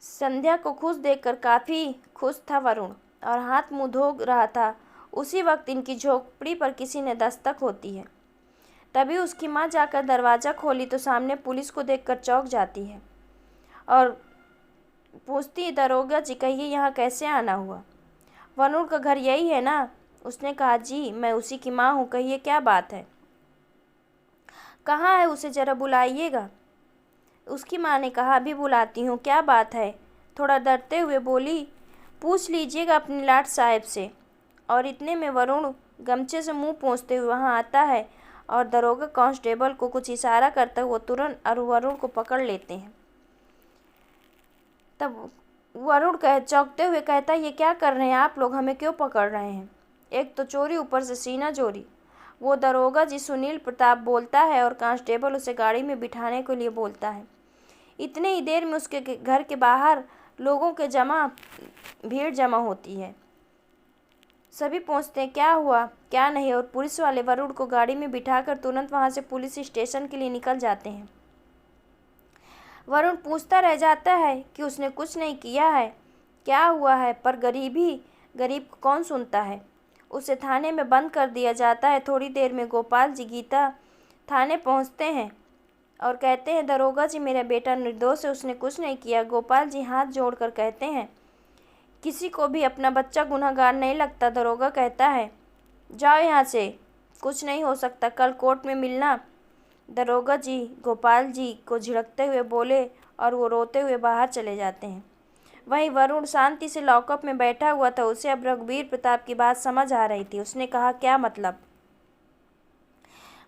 संध्या को खुश देखकर काफ़ी खुश था वरुण और हाथ मुंह धो रहा था। उसी वक्त इनकी झोपड़ी पर किसी ने दस्तक होती है। तभी उसकी माँ जाकर दरवाज़ा खोली तो सामने पुलिस को देखकर चौंक जाती है और पूछती, दरोगा जी, कहिए यहाँ कैसे आना हुआ? वरुण का घर यही है ना? उसने कहा, जी मैं उसी की माँ हूँ, कहिए क्या बात है? कहाँ है उसे ज़रा बुलाइएगा। उसकी माँ ने कहा, अभी बुलाती हूँ, क्या बात है? थोड़ा डरते हुए बोली, पूछ लीजिएगा अपने लाट साहब से। और इतने में वरुण गमछे से मुंह पोंछते हुए वहाँ आता है और दरोगा कांस्टेबल को कुछ इशारा करता हुआ तुरंत वरुण को पकड़ लेते हैं। तब वरुण चौंकते हुए कहता, ये क्या कर रहे हैं आप लोग? हमें क्यों पकड़ रहे हैं? एक तो चोरी, ऊपर से सीना चोरी। वो दरोगा जी सुनील प्रताप बोलता है और कांस्टेबल उसे गाड़ी में बिठाने के लिए बोलता है। इतने ही देर में उसके घर के बाहर लोगों के भीड़ जमा होती है। सभी पूछते हैं, क्या हुआ क्या नहीं, और पुलिस वाले वरुण को गाड़ी में बिठाकर तुरंत वहां से पुलिस स्टेशन के लिए निकल जाते हैं। वरुण पूछता रह जाता है कि उसने कुछ नहीं किया है, क्या हुआ है, पर गरीब को कौन सुनता है। उसे थाने में बंद कर दिया जाता है। थोड़ी देर में गोपाल जी गीता थाने पहुंचते हैं और कहते हैं, दरोगा जी, मेरा बेटा निर्दोष है, उसने कुछ नहीं किया। गोपाल जी हाथ जोड़कर कहते हैं, किसी को भी अपना बच्चा गुनहगार नहीं लगता। दरोगा कहता है, जाओ यहाँ से, कुछ नहीं हो सकता, कल कोर्ट में मिलना। दरोगा जी गोपाल जी को झिड़कते हुए बोले और वो रोते हुए बाहर चले जाते हैं। वहीं वरुण शांति से लॉकअप में बैठा हुआ था। उसे अब रघुवीर प्रताप की बात समझ आ रही थी। उसने कहा, क्या मतलब?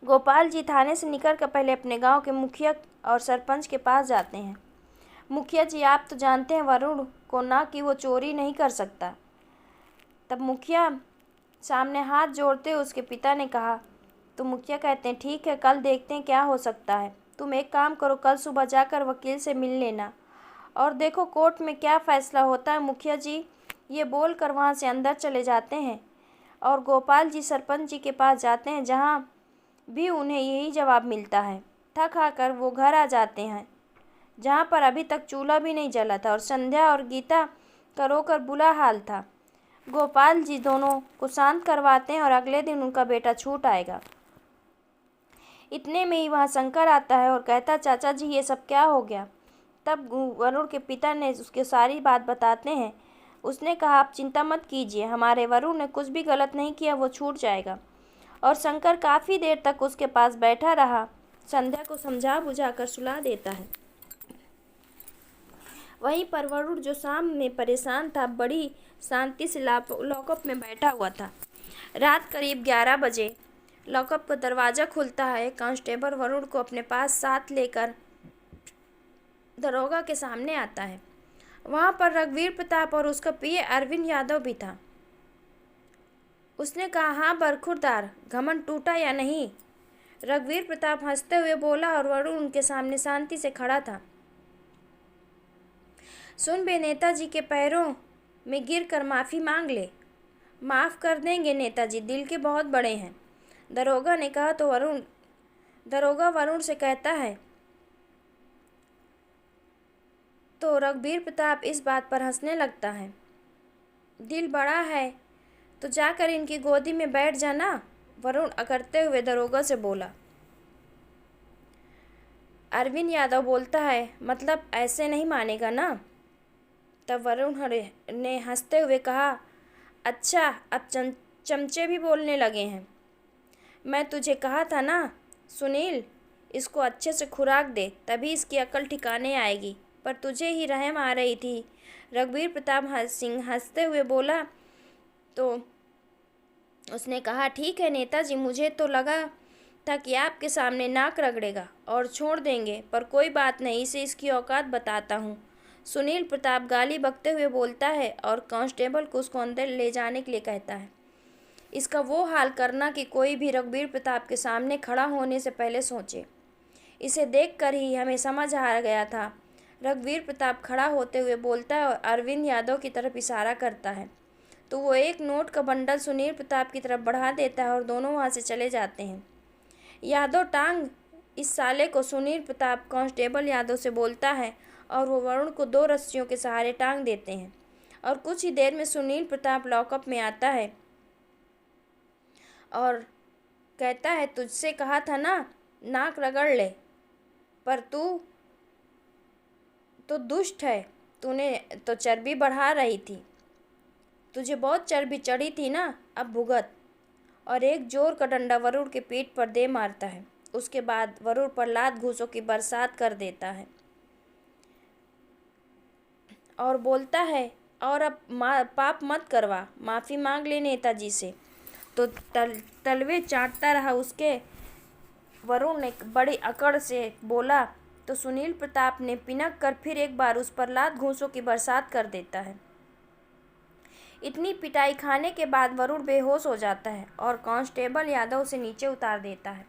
गोपाल जी थाने से निकलकर पहले अपने गांव के मुखिया और सरपंच के पास जाते हैं। मुखिया जी, आप तो जानते हैं वरुण को ना कि वो चोरी नहीं कर सकता। तब मुखिया सामने हाथ जोड़ते हुए उसके पिता ने कहा। तो मुखिया कहते हैं, ठीक है, कल देखते हैं क्या हो सकता है। तुम एक काम करो, कल सुबह जाकर वकील से मिल लेना और देखो कोर्ट में क्या फ़ैसला होता है। मुखिया जी ये बोलकर वहाँ से अंदर चले जाते हैं और गोपाल जी सरपंच जी के पास जाते हैं, जहाँ भी उन्हें यही जवाब मिलता है। थक हाकर वो घर आ जाते हैं, जहाँ पर अभी तक चूल्हा भी नहीं जला था और संध्या और गीता का रोकर बुरा हाल था। गोपाल जी दोनों को शांत करवाते हैं और अगले दिन उनका बेटा छूट आएगा। इतने में ही वहाँ शंकर आता है और कहता, चाचा जी ये सब क्या हो गया? तब वरुण के पिता ने उसके सारी बात बताते हैं। उसने कहा, आप चिंता मत कीजिए, हमारे वरुण ने कुछ भी गलत नहीं किया, वो छूट जाएगा। और शंकर काफ़ी देर तक उसके पास बैठा रहा, संध्या को समझा बुझाकर सुला देता है। वहीं पर वरुण जो शाम में परेशान था, बड़ी शांति से लॉकअप में बैठा हुआ था। रात करीब 11 बजे लॉकअप का दरवाज़ा खुलता है। कांस्टेबल वरुण को अपने पास साथ लेकर दरोगा के सामने आता है। वहाँ पर रघुवीर प्रताप और उसका पीए अरविंद यादव भी था। उसने कहा, हाँ बरखुरदार, घमंड टूटा या नहीं? रघुवीर प्रताप हंसते हुए बोला और वरुण उनके सामने शांति से खड़ा था। सुन बे, नेताजी के पैरों में गिर कर माफ़ी मांग ले। माफ़ कर देंगे नेताजी, दिल के बहुत बड़े हैं, दरोगा ने कहा। तो दरोगा वरुण से कहता है। तो रघुवीर प्रताप इस बात पर हंसने लगता है। दिल बड़ा है तो जाकर इनकी गोदी में बैठ जाना, वरुण अकड़ते हुए दरोगा से बोला। अरविंद यादव बोलता है, मतलब ऐसे नहीं मानेगा ना? तब वरुण ने हंसते हुए कहा, अच्छा, अब चमचे भी बोलने लगे हैं। मैं तुझे कहा था ना सुनील, इसको अच्छे से खुराक दे, तभी इसकी अकल ठिकाने आएगी, पर तुझे ही रहम आ रही थी। रघुवीर प्रताप सिंह हंसते हुए बोला। तो उसने कहा, ठीक है नेताजी, मुझे तो लगा था कि आपके सामने नाक रगड़ेगा और छोड़ देंगे, पर कोई बात नहीं, इसे इसकी औकात बताता हूँ। सुनील प्रताप गाली बकते हुए बोलता है और कांस्टेबल को उसको अंदर ले जाने के लिए कहता है। इसका वो हाल करना कि कोई भी रघुवीर प्रताप के सामने खड़ा होने से पहले सोचे। इसे देखकर ही हमें समझ आ गया था। रघुवीर प्रताप खड़ा होते हुए बोलता है और अरविंद यादव की तरफ इशारा करता है। तो वो एक नोट का बंडल सुनील प्रताप की तरफ बढ़ा देता है और दोनों वहाँ से चले जाते हैं। यादव टांग इस साले को, सुनील प्रताप कांस्टेबल यादव से बोलता है और वो वरुण को 2 रस्सियों के सहारे टांग देते हैं। और कुछ ही देर में सुनील प्रताप लॉकअप में आता है और कहता है, तुझसे कहा था ना नाक रगड़ ले, पर तू तो दुष्ट है, तूने तो चर्बी बढ़ा रही थी, तुझे बहुत चर्बी चढ़ी थी ना, अब भुगत। और एक जोर का डंडा वरुण के पीठ पर दे मारता है। उसके बाद वरुण पर लात घूंसों की बरसात कर देता है और बोलता है, और अब पाप मत करवा, माफ़ी मांग ले नेताजी से। तो तलवे चाटता रहा उसके। वरुण ने बड़ी अकड़ से बोला। तो सुनील प्रताप ने पिनक कर फिर एक बार उस पर लात घूंसों की बरसात कर देता है। इतनी पिटाई खाने के बाद वरुण बेहोश हो जाता है और कांस्टेबल यादव उसे नीचे उतार देता है।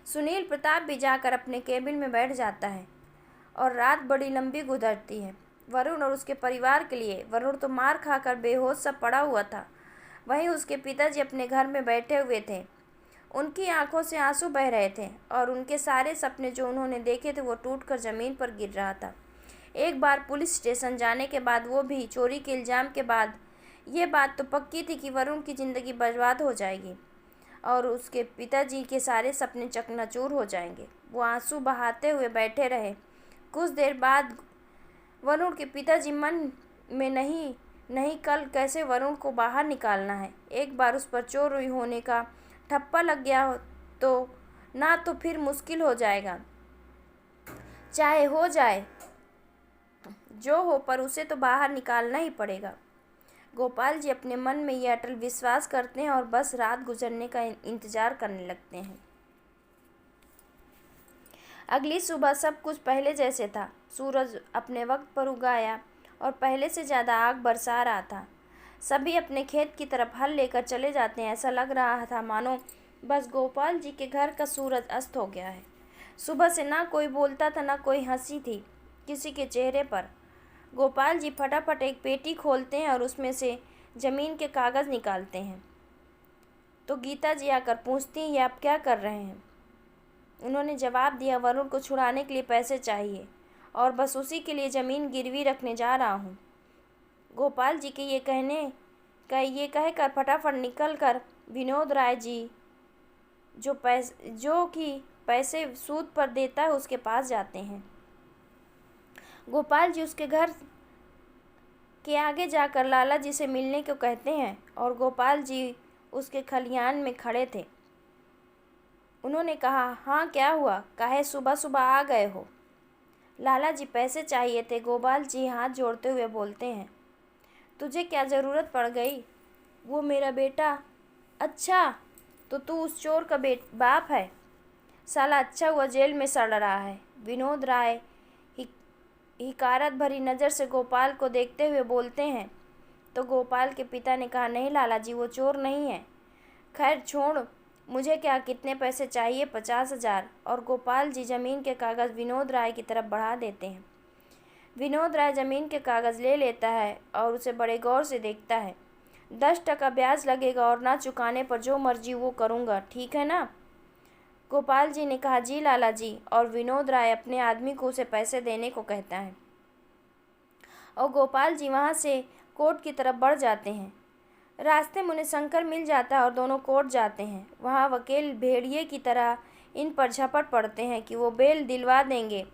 सुनील प्रताप भी जाकर अपने केबिन में बैठ जाता है और रात बड़ी लंबी गुजरती है वरुण और उसके परिवार के लिए। वरुण तो मार खाकर बेहोश सा पड़ा हुआ था। वहीं उसके पिताजी अपने घर में बैठे हुए थे। उनकी आंखों से आंसू बह रहे थे और उनके सारे सपने जो उन्होंने देखे थे वो टूटकर ज़मीन पर गिर रहा था। एक बार पुलिस स्टेशन जाने के बाद, वो भी चोरी के इल्ज़ाम के बाद, ये बात तो पक्की थी कि वरुण की ज़िंदगी बर्बाद हो जाएगी और उसके पिताजी के सारे सपने चकनाचूर हो जाएंगे। वो आंसू बहाते हुए बैठे रहे। कुछ देर बाद वरुण के पिताजी मन में नहीं कल कैसे वरुण को बाहर निकालना है। एक बार उस पर चोरी होने का ठप्पा लग गया तो ना तो फिर मुश्किल हो जाएगा, चाहे हो जाए जो हो, पर उसे तो बाहर निकालना ही पड़ेगा। गोपाल जी अपने मन में ये अटल विश्वास करते हैं और बस रात गुजरने का इंतज़ार करने लगते हैं। अगली सुबह सब कुछ पहले जैसे था। सूरज अपने वक्त पर उगाया और पहले से ज़्यादा आग बरसा रहा था। सभी अपने खेत की तरफ हल लेकर चले जाते हैं। ऐसा लग रहा था मानो बस गोपाल जी के घर का सूरज अस्त हो गया है। सुबह से ना कोई बोलता था, ना कोई हंसी थी किसी के चेहरे पर। गोपाल जी फटाफट एक पेटी खोलते हैं और उसमें से ज़मीन के कागज़ निकालते हैं। तो गीता जी आकर पूछती हैं, ये आप क्या कर रहे हैं? उन्होंने जवाब दिया, वरुण को छुड़ाने के लिए पैसे चाहिए और बस उसी के लिए ज़मीन गिरवी रखने जा रहा हूँ। गोपाल जी के ये कहकर फटाफट निकल कर विनोद राय जी जो कि पैसे सूद पर देता है उसके पास जाते हैं। गोपाल जी उसके घर के आगे जाकर लाला जी से मिलने को कहते हैं और गोपाल जी उसके खलिहान में खड़े थे। उन्होंने कहा, हाँ क्या हुआ, काहे सुबह सुबह आ गए हो? लाला जी पैसे चाहिए थे। गोपाल जी हाथ जोड़ते हुए बोलते हैं, तुझे क्या ज़रूरत पड़ गई? वो मेरा बेटा। अच्छा, तो तू उस चोर का बाप है? साला अच्छा हुआ जेल में सड़ रहा है। विनोद राय हिकारत भरी नज़र से गोपाल को देखते हुए बोलते हैं। तो गोपाल के पिता ने कहा, नहीं लाला जी, वो चोर नहीं है। खैर छोड़, मुझे क्या, कितने पैसे चाहिए? 50,000। और गोपाल जी ज़मीन के कागज़ विनोद राय की तरफ बढ़ा देते हैं। विनोद राय ज़मीन के कागज़ ले लेता है और उसे बड़े गौर से देखता है। 10% ब्याज लगेगा और ना चुकाने पर जो मर्जी वो करूँगा, ठीक है ना? गोपाल जी ने कहा, जी लाला जी। और विनोद राय अपने आदमी को उसे पैसे देने को कहता है और गोपाल जी वहाँ से कोर्ट की तरफ बढ़ जाते हैं। रास्ते में उन्हें शंकर मिल जाता है और दोनों कोर्ट जाते हैं। वहाँ वकील भेड़िए की तरह इन पर झपट पड़ते हैं कि वो बेल दिलवा देंगे,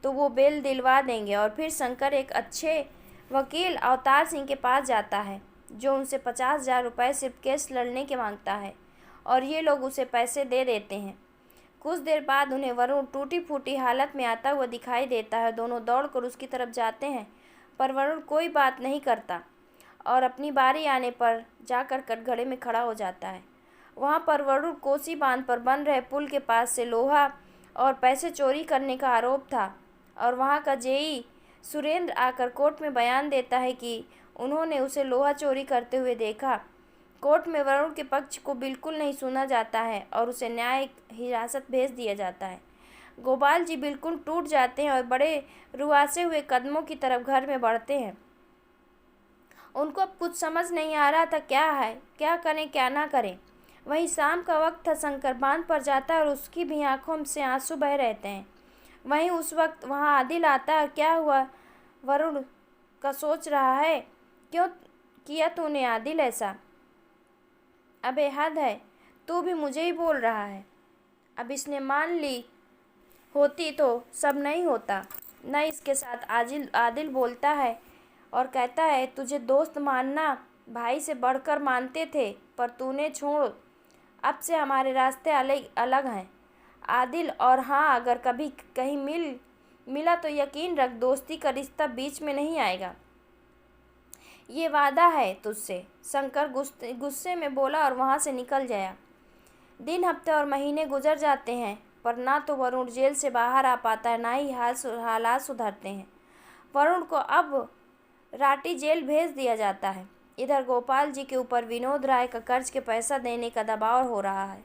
तो वो बेल दिलवा देंगे। और फिर शंकर एक अच्छे वकील अवतार सिंह के पास जाता है जो उनसे 50,000 रुपये सिर्फ केस लड़ने के मांगता है और ये लोग उसे पैसे दे देते हैं। कुछ देर बाद उन्हें वरुण टूटी फूटी हालत में आता हुआ दिखाई देता है। दोनों दौड़कर उसकी तरफ जाते हैं पर वरुण कोई बात नहीं करता और अपनी बारी आने पर जाकर कटघरे में खड़ा हो जाता है। वहाँ पर वरुण कोसी बांध पर बन रहे पुल के पास से लोहा और पैसे चोरी करने का आरोप था और वहाँ का जेई सुरेंद्र आकर कोर्ट में बयान देता है कि उन्होंने उसे लोहा चोरी करते हुए देखा। कोर्ट में वरुण के पक्ष को बिल्कुल नहीं सुना जाता है और उसे न्यायिक हिरासत भेज दिया जाता है। गोपाल जी बिल्कुल टूट जाते हैं और बड़े रुआसे हुए कदमों की तरफ घर में बढ़ते हैं। उनको अब कुछ समझ नहीं आ रहा था क्या है, क्या करें क्या ना करें। वहीं शाम का वक्त था। शंकर बांध पर जाता है और उसकी भी आंखों से आंसू बह रहते हैं। वहीं उस वक्त वहाँ आदिल आता है। क्या हुआ? वरुण का सोच रहा है। क्यों किया तूने आदिल ऐसा? अबे हद है, तू भी मुझे ही बोल रहा है। अब इसने मान ली होती तो सब नहीं होता। न इसके साथ आदिल बोलता है और कहता है, तुझे दोस्त मानना भाई से बढ़कर मानते थे पर तूने छोड़, अब से हमारे रास्ते अलग हैं आदिल। और हाँ, अगर कभी कहीं मिला तो यकीन रख दोस्ती का रिश्ता बीच में नहीं आएगा, ये वादा है तुझसे। शंकर गुस्से में बोला और वहाँ से निकल गया। दिन हफ्ते और महीने गुजर जाते हैं पर ना तो वरुण जेल से बाहर आ पाता है ना ही हालात सुधरते हैं। वरुण को अब राटी जेल भेज दिया जाता है। इधर गोपाल जी के ऊपर विनोद राय का कर्ज के पैसा देने का दबाव हो रहा है।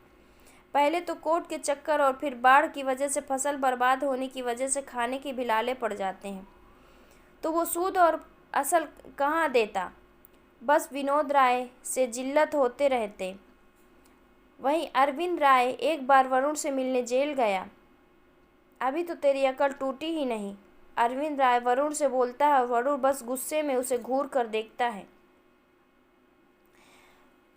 पहले तो कोर्ट के चक्कर और फिर बाढ़ की वजह से फसल बर्बाद होने की वजह से खाने की बिलाले पड़ जाते हैं, तो वो सूद और असल कहाँ देता। बस विनोद राय से जिल्लत होते रहते। वहीं अरविंद राय एक बार वरुण से मिलने जेल गया। अभी तो तेरी अकल टूटी ही नहीं, अरविंद राय वरुण से बोलता है और वरुण बस गुस्से में उसे घूर कर देखता है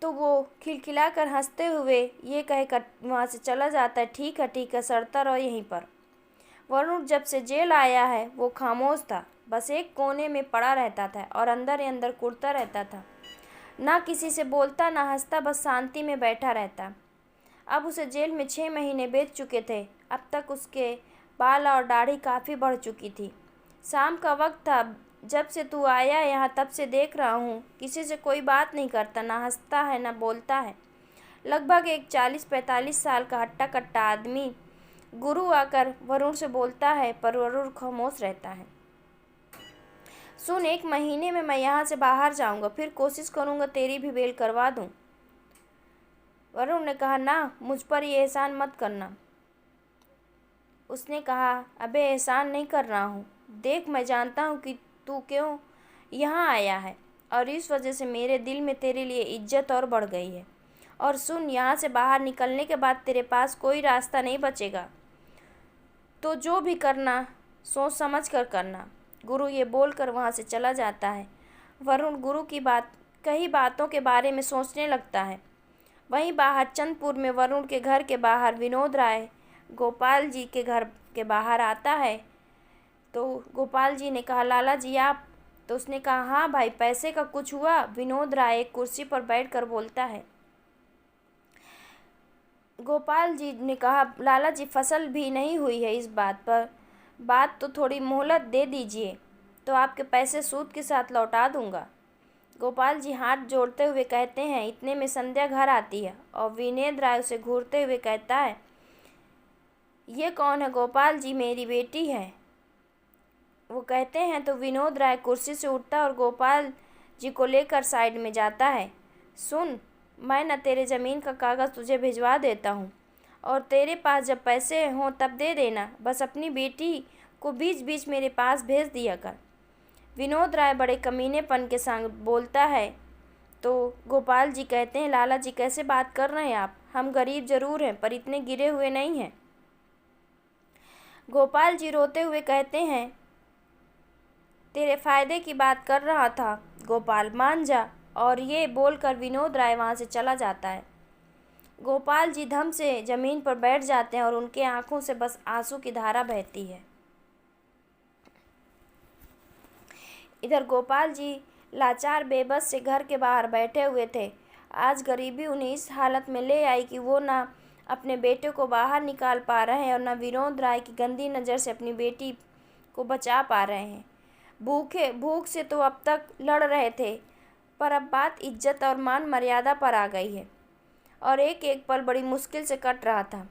तो वो खिलखिलाकर हंसते हुए ये कहकर वहाँ से चला जाता है, ठीक है सड़ता रहो यहीं पर। वरुण जब से जेल आया है वो खामोश था, बस एक कोने में पड़ा रहता था और अंदर ही अंदर कुड़ता रहता था। ना किसी से बोलता ना हंसता, बस शांति में बैठा रहता। अब उसे जेल में 6 महीने बीत चुके थे। अब तक उसके बाल और दाढ़ी काफ़ी बढ़ चुकी थी। शाम का वक्त था। जब से तू आया यहाँ तब से देख रहा हूँ किसी से कोई बात नहीं करता, ना हंसता है ना बोलता है। लगभग एक 40-45 साल का हट्टा कट्टा आदमी गुरु आकर वरुण से बोलता है पर वरुण खामोश रहता है। सुन, 1 महीने में मैं यहाँ से बाहर जाऊँगा, फिर कोशिश करूँगा तेरी भी बेल करवा दूँ। वरुण ने कहा, ना, मुझ पर ये एहसान मत करना। उसने कहा, अबे एहसान नहीं कर रहा हूँ, देख मैं जानता हूँ कि तू क्यों यहाँ आया है और इस वजह से मेरे दिल में तेरे लिए इज्जत और बढ़ गई है। और सुन, यहाँ से बाहर निकलने के बाद तेरे पास कोई रास्ता नहीं बचेगा, तो जो भी करना सोच समझ कर करना। गुरु ये बोलकर वहाँ से चला जाता है। वरुण गुरु की कई बातों के बारे में सोचने लगता है। वहीं बाहर चंदपुर में वरुण के घर के बाहर विनोद राय गोपाल जी के घर के बाहर आता है। तो गोपाल जी ने कहा, लाला जी आप? तो उसने कहा, हाँ भाई, पैसे का कुछ हुआ? विनोद राय एक कुर्सी पर बैठकर बोलता है। गोपाल जी ने कहा, लाला जी फसल भी नहीं हुई है इस बात तो थोड़ी मोहलत दे दीजिए तो आपके पैसे सूद के साथ लौटा दूंगा। गोपाल जी हाथ जोड़ते हुए कहते हैं। इतने में संध्या घर आती है और विनोद राय उसे घूरते हुए कहता है, ये कौन है? गोपाल जी, मेरी बेटी है। वो कहते हैं तो विनोद राय कुर्सी से उठता और गोपाल जी को लेकर साइड में जाता है। सुन, मैं न तेरे ज़मीन का कागज़ तुझे भिजवा देता हूँ और तेरे पास जब पैसे हों तब दे देना। बस अपनी बेटी को बीच बीच मेरे पास भेज दिया कर। विनोद राय बड़े कमीनेपन के संग बोलता है तो गोपाल जी कहते हैं, लाला जी कैसे बात कर रहे हैं आप? हम गरीब जरूर हैं पर इतने गिरे हुए नहीं हैं। गोपाल जी रोते हुए कहते हैं, तेरे फायदे की बात कर रहा था गोपाल, मान जा। और ये बोलकर विनोद राय वहाँ से चला जाता है। गोपाल जी धम से जमीन पर बैठ जाते हैं और उनके आंखों से बस आंसू की धारा बहती है। इधर गोपाल जी लाचार बेबस से घर के बाहर बैठे हुए थे। आज गरीबी उन्हें इस हालत में ले आई कि वो ना अपने बेटे को बाहर निकाल पा रहे हैं और न विनोद राय की गंदी नज़र से अपनी बेटी को बचा पा रहे हैं। भूख से तो अब तक लड़ रहे थे, पर अब बात इज्जत और मान मर्यादा पर आ गई है और एक एक पल बड़ी मुश्किल से कट रहा था।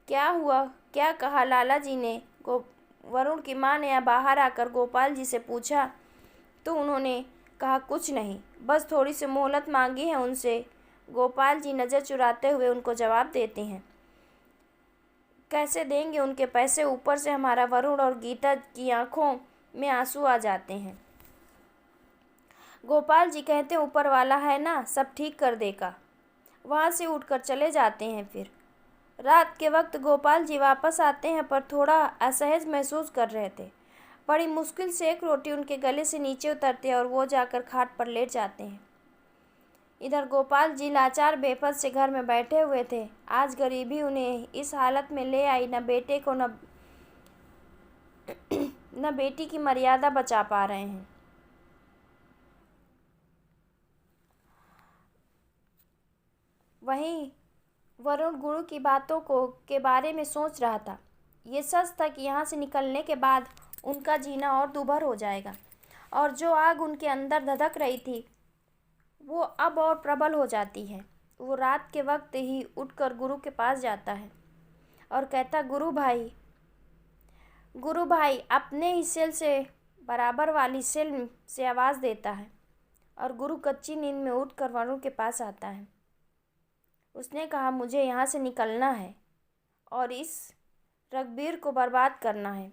क्या हुआ, क्या कहा लाला जी ने? वरुण की माँ ने बाहर आकर गोपाल जी से पूछा तो उन्होंने कहा, कुछ नहीं, बस थोड़ी सी मोहलत मांगी है उनसे। गोपाल जी नज़र चुराते हुए उनको जवाब देते हैं, कैसे देंगे उनके पैसे? ऊपर से हमारा वरुण और गीता की आंखों में आंसू आ जाते हैं। गोपाल जी कहते हैं, ऊपर वाला है ना, सब ठीक कर देगा। वहाँ से उठकर चले जाते हैं। फिर रात के वक्त गोपाल जी वापस आते हैं पर थोड़ा असहज महसूस कर रहे थे। बड़ी मुश्किल से एक रोटी उनके गले से नीचे उतरती है और वो जाकर खाट पर लेट जाते हैं। इधर गोपाल जी लाचार बेबस से घर में बैठे हुए थे। आज गरीबी उन्हें इस हालत में ले आई, न बेटे को न बेटी की मर्यादा बचा पा रहे हैं। वहीं वरुण गुरु की बातों के बारे में सोच रहा था। ये सच था कि यहाँ से निकलने के बाद उनका जीना और दूभर हो जाएगा और जो आग उनके अंदर धधक रही थी वो अब और प्रबल हो जाती है। वो रात के वक्त ही उठकर गुरु के पास जाता है और कहता, गुरु भाई अपने ही सेल से बराबर वाली सेल से आवाज़ देता है और गुरु कच्ची नींद में उठकर वरुण के पास आता है। उसने कहा, मुझे यहाँ से निकलना है और इस रघुवीर को बर्बाद करना है।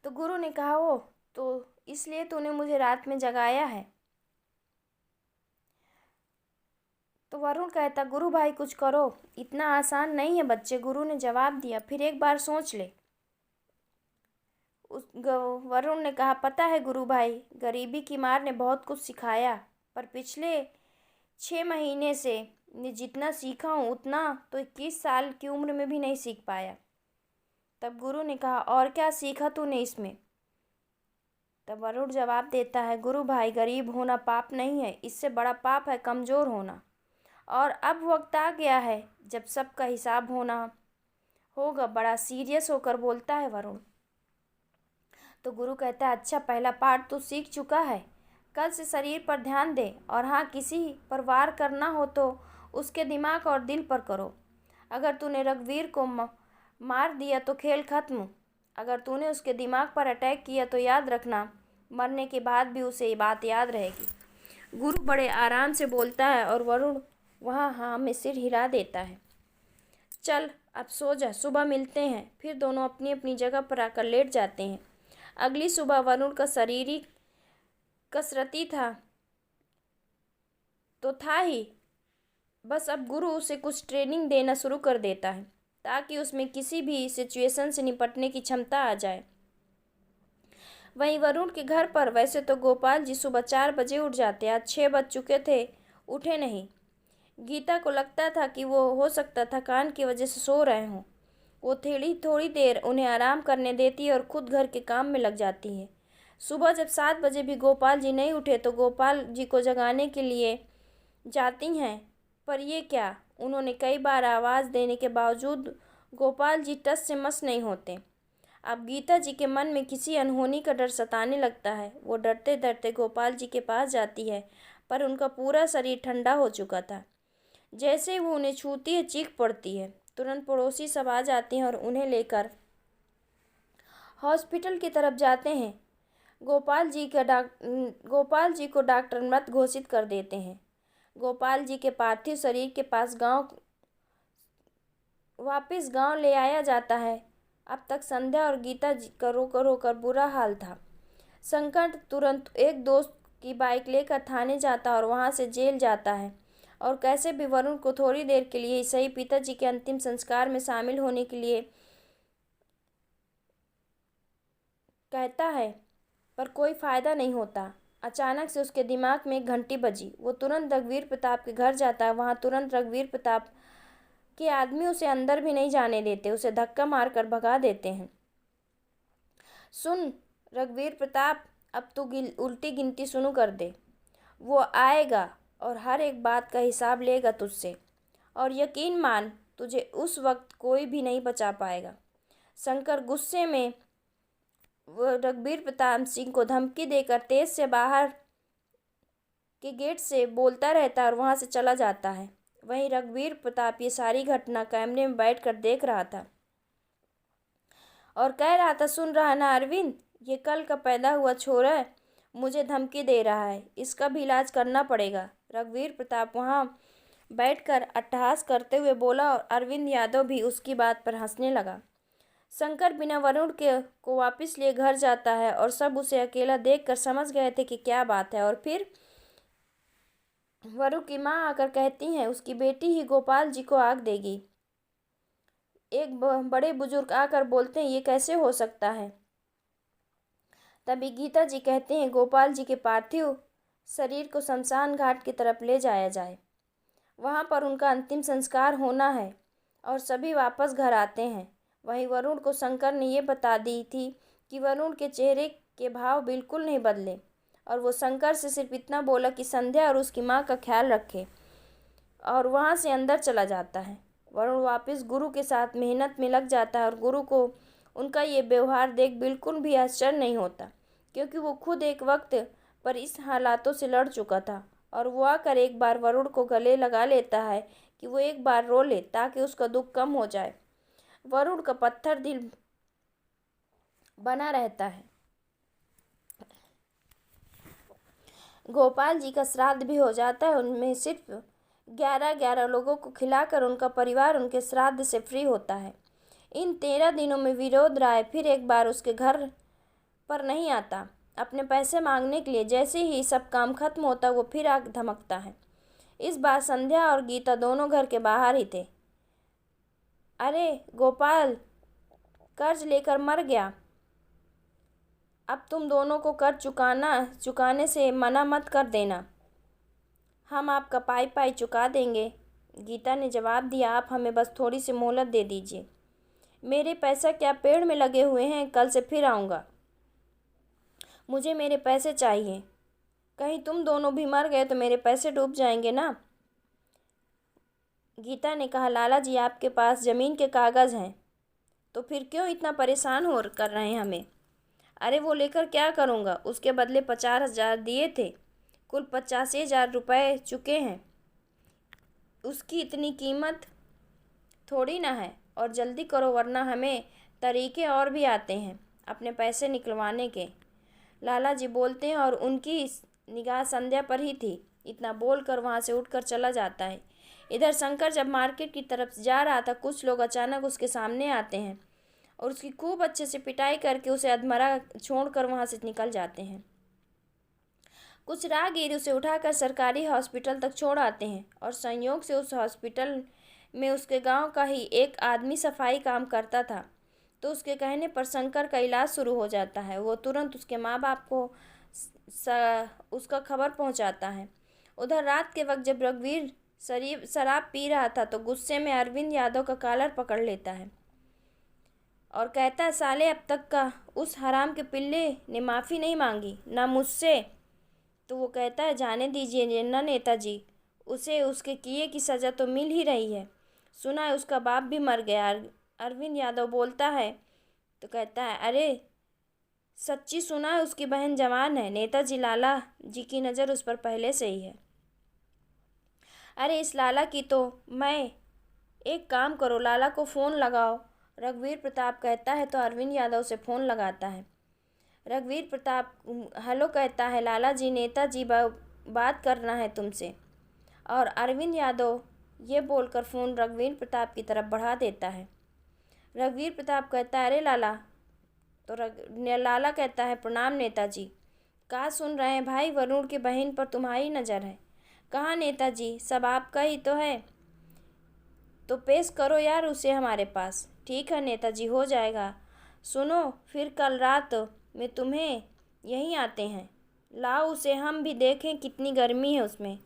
तो गुरु ने कहा, ओ तो इसलिए तूने मुझे रात में जगाया है? तो वरुण कहता, गुरु भाई कुछ करो, इतना आसान नहीं है बच्चे। गुरु ने जवाब दिया, फिर एक बार सोच ले। वरुण ने कहा, पता है गुरु भाई, गरीबी की मार ने बहुत कुछ सिखाया पर पिछले 6 महीने से जितना सीखा हूँ उतना तो 21 साल की उम्र में भी नहीं सीख पाया। तब गुरु ने कहा, और क्या सीखा तूने इसमें? तब वरुण जवाब देता है, गुरु भाई गरीब होना पाप नहीं है, इससे बड़ा पाप है कमज़ोर होना। और अब वक्त आ गया है जब सबका हिसाब होना होगा। बड़ा सीरियस होकर बोलता है वरुण। तो गुरु कहता है, अच्छा पहला पाठ तो सीख चुका है, कल से शरीर पर ध्यान दे और हाँ, किसी पर वार करना हो तो उसके दिमाग और दिल पर करो। अगर तूने रघुवीर को मार दिया तो खेल खत्म। अगर तूने उसके दिमाग पर अटैक किया तो याद रखना, मरने के बाद भी उसे ये बात याद रहेगी। गुरु बड़े आराम से बोलता है और वरुण वहाँ हाँ में सिर हिला देता है। चल अब सो जा, सुबह मिलते हैं। फिर दोनों अपनी अपनी जगह पर आकर लेट जाते हैं। अगली सुबह वरुण का शारीरिक कसरती था तो था ही, बस अब गुरु उसे कुछ ट्रेनिंग देना शुरू कर देता है ताकि उसमें किसी भी सिचुएशन से निपटने की क्षमता आ जाए। वहीं वरुण के घर पर वैसे तो गोपाल जी सुबह 4 बजे उठ जाते। आज 6 बज चुके थे, उठे नहीं। गीता को लगता था कि वो हो सकता थकान की वजह से सो रहे हों। वो थोड़ी देर उन्हें आराम करने देती है और खुद घर के काम में लग जाती है। सुबह जब 7 बजे भी गोपाल जी नहीं उठे तो गोपाल जी को जगाने के लिए जाती हैं, पर ये क्या, उन्होंने कई बार आवाज़ देने के बावजूद गोपाल जी टस से मस नहीं होते। अब गीता जी के मन में किसी अनहोनी का डर सताने लगता है। वो डरते डरते गोपाल जी के पास जाती है पर उनका पूरा शरीर ठंडा हो चुका था। जैसे ही वो उन्हें छूती है चीख पड़ती है। तुरंत पड़ोसी सब आ जाते हैं और उन्हें लेकर हॉस्पिटल की तरफ जाते हैं। गोपाल जी को डॉक्टर मृत घोषित कर देते हैं। गोपाल जी के पार्थिव शरीर के पास गांव वापस गांव ले आया जाता है। अब तक संध्या और गीता का रोकर बुरा हाल था। शंकर तुरंत एक दोस्त की बाइक लेकर थाने जाता और वहां से जेल जाता है और कैसे भी वरुण को थोड़ी देर के लिए ही सही पिताजी के अंतिम संस्कार में शामिल होने के लिए कहता है, पर कोई फायदा नहीं होता। अचानक से उसके दिमाग में एक घंटी बजी। वो तुरंत रघुवीर प्रताप के घर जाता है। वहां तुरंत रघुवीर प्रताप के आदमी उसे अंदर भी नहीं जाने देते, उसे धक्का मारकर भगा देते हैं। सुन रघुवीर प्रताप, अब तू उल्टी गिनती शुरू कर दे। वो आएगा और हर एक बात का हिसाब लेगा तुझसे, और यकीन मान तुझे उस वक्त कोई भी नहीं बचा पाएगा। शंकर गुस्से में वो रघुवीर प्रताप सिंह को धमकी देकर तेज से बाहर के गेट से बोलता रहता है और वहां से चला जाता है। वहीं रघुवीर प्रताप ये सारी घटना कैमरे में बैठकर देख रहा था और कह रहा था, सुन रहा ना अरविंद, ये कल का पैदा हुआ छोरा है, मुझे धमकी दे रहा है, इसका भी इलाज करना पड़ेगा। रघुवीर प्रताप वहां बैठकर अट्टहास करते हुए बोला और अरविंद यादव भी उसकी बात पर हंसने लगा। शंकर बिना वरुण के को वापस लिए घर जाता है और सब उसे अकेला देखकर समझ गए थे कि क्या बात है। और फिर वरुण की माँ आकर कहती हैं उसकी बेटी ही गोपाल जी को आग देगी। एक बड़े बुजुर्ग आकर बोलते हैं, ये कैसे हो सकता है। तभी गीता जी कहते हैं, गोपाल जी के पार्थिव शरीर को शमशान घाट की तरफ ले जाया जाए, वहां पर उनका अंतिम संस्कार होना है। और सभी वापस घर आते हैं। वहीं वरुण को शंकर ने यह बता दी थी कि वरुण के चेहरे के भाव बिल्कुल नहीं बदले और वो शंकर से सिर्फ इतना बोला कि संध्या और उसकी माँ का ख्याल रखे, और वहाँ से अंदर चला जाता है। वरुण वापस गुरु के साथ मेहनत में लग जाता है और गुरु को उनका ये व्यवहार देख बिल्कुल भी आश्चर्य नहीं होता, क्योंकि वो खुद एक वक्त पर इस हालातों से लड़ चुका था। और वो आकर एक बार वरुण को गले लगा लेता है कि वो एक बार रो ले ताकि उसका दुख कम हो जाए। वरुण का पत्थर दिल बना रहता है। गोपाल जी का श्राद्ध भी हो जाता है। उनमें सिर्फ 11 लोगों को खिलाकर उनका परिवार उनके श्राद्ध से फ्री होता है। इन 13 दिनों में विनोद राय फिर एक बार उसके घर पर नहीं आता अपने पैसे मांगने के लिए। जैसे ही सब काम खत्म होता वो फिर आग धमकता है। इस बार संध्या और गीता दोनों घर के बाहर ही थे। अरे गोपाल कर्ज लेकर मर गया, अब तुम दोनों को कर्ज चुकाने से मना मत कर देना, हम आपका पाई पाई चुका देंगे। गीता ने जवाब दिया, आप हमें बस थोड़ी सी मोहलत दे दीजिए। मेरे पैसा क्या पेड़ में लगे हुए हैं, कल से फिर आऊँगा, मुझे मेरे पैसे चाहिए। कहीं तुम दोनों भी मर गए तो मेरे पैसे डूब जाएंगे ना। गीता ने कहा, लाला जी आपके पास ज़मीन के कागज़ हैं तो फिर क्यों इतना परेशान हो कर रहे हैं हमें। अरे वो लेकर क्या करूँगा, उसके बदले 50,000 दिए थे, कुल 85,000 रुपये चुके हैं, उसकी इतनी कीमत थोड़ी ना है। और जल्दी करो वरना हमें तरीके और भी आते हैं अपने पैसे निकलवाने के, लाला जी बोलते हैं। और उनकी निगाह संध्या पर ही थी। इतना बोलकर वहाँ से उठकर चला जाता है। इधर शंकर जब मार्केट की तरफ जा रहा था, कुछ लोग अचानक उसके सामने आते हैं और उसकी खूब अच्छे से पिटाई करके उसे अधमरा छोड़कर वहाँ से निकल जाते हैं। कुछ राहगीर उसे उठाकर सरकारी हॉस्पिटल तक छोड़ आते हैं और संयोग से उस हॉस्पिटल में उसके गांव का ही एक आदमी सफाई काम करता था। तो उसके कहने पर शंकर का इलाज शुरू हो जाता है। वो तुरंत उसके माँ बाप को उसका खबर पहुंचाता है। उधर रात के वक्त जब रघुवीर शराब पी रहा था तो गुस्से में अरविंद यादव का कॉलर पकड़ लेता है और कहता है, साले अब तक का उस हराम के पिल्ले ने माफ़ी नहीं मांगी ना मुझसे। तो वो कहता है, जाने दीजिए ना नेताजी, उसे उसके किए की सज़ा तो मिल ही रही है, सुना है उसका बाप भी मर गया। अरविंद यादव बोलता है तो कहता है, अरे सच्ची सुना है उसकी बहन जवान है, नेताजी लाला जी की नज़र उस पर पहले से ही है। अरे इस लाला की तो मैं, एक काम करो लाला को फ़ोन लगाओ। रघुवीर प्रताप कहता है तो अरविंद यादव से फ़ोन लगाता है। रघुवीर प्रताप हेलो कहता है, लाला जी नेताजी बात करना है तुमसे। और अरविंद यादव ये बोलकर फ़ोन रघुवीर प्रताप की तरफ बढ़ा देता है। रघुवीर प्रताप कहता है, अरे लाला। तो लाला कहता है, प्रणाम नेताजी। कहाँ सुन रहे हैं भाई, वरुण की बहन पर तुम्हारी नज़र है। कहाँ नेताजी, सब आपका ही तो है। तो पेश करो यार उसे हमारे पास। ठीक है नेताजी, हो जाएगा। सुनो, फिर कल रात में तुम्हें यहीं आते हैं। लाओ उसे, हम भी देखें कितनी गर्मी है उसमें।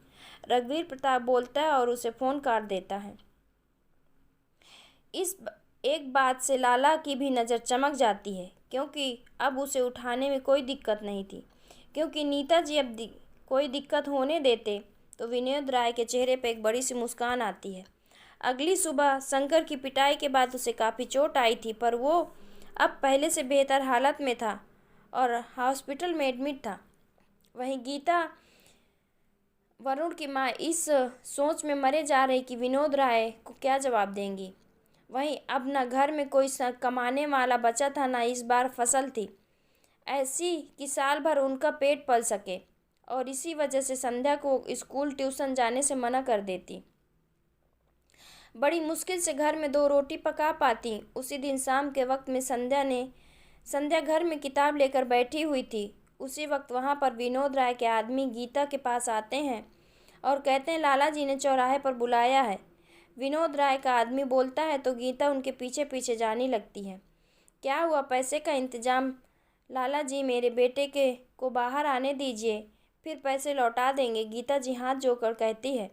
रघुवीर प्रताप बोलता है और उसे फ़ोन काट देता है। इस एक बात से लाला की भी नज़र चमक जाती है, क्योंकि अब उसे उठाने में कोई दिक्कत नहीं थी। क्योंकि नेताजी अब कोई दिक्कत होने देते तो विनोद राय के चेहरे पर एक बड़ी सी मुस्कान आती है। अगली सुबह शंकर की पिटाई के बाद उसे काफ़ी चोट आई थी, पर वो अब पहले से बेहतर हालत में था और हॉस्पिटल में एडमिट था। वहीं गीता, वरुण की माँ, इस सोच में मरे जा रही कि विनोद राय को क्या जवाब देंगी। वहीं अब न घर में कोई कमाने वाला बचा था, न इस बार फसल थी ऐसी कि साल भर उनका पेट पल सके, और इसी वजह से संध्या को स्कूल ट्यूशन जाने से मना कर देती। बड़ी मुश्किल से घर में 2 रोटी पका पाती। उसी दिन शाम के वक्त में संध्या घर में किताब लेकर बैठी हुई थी। उसी वक्त वहाँ पर विनोद राय के आदमी गीता के पास आते हैं और कहते हैं, लाला जी ने चौराहे पर बुलाया है। विनोद राय का आदमी बोलता है तो गीता उनके पीछे पीछे जाने लगती है। क्या हुआ, पैसे का इंतजाम? लाला जी, मेरे बेटे को बाहर आने दीजिए, फिर पैसे लौटा देंगे, गीता जी हाथ जोड़कर कहती है।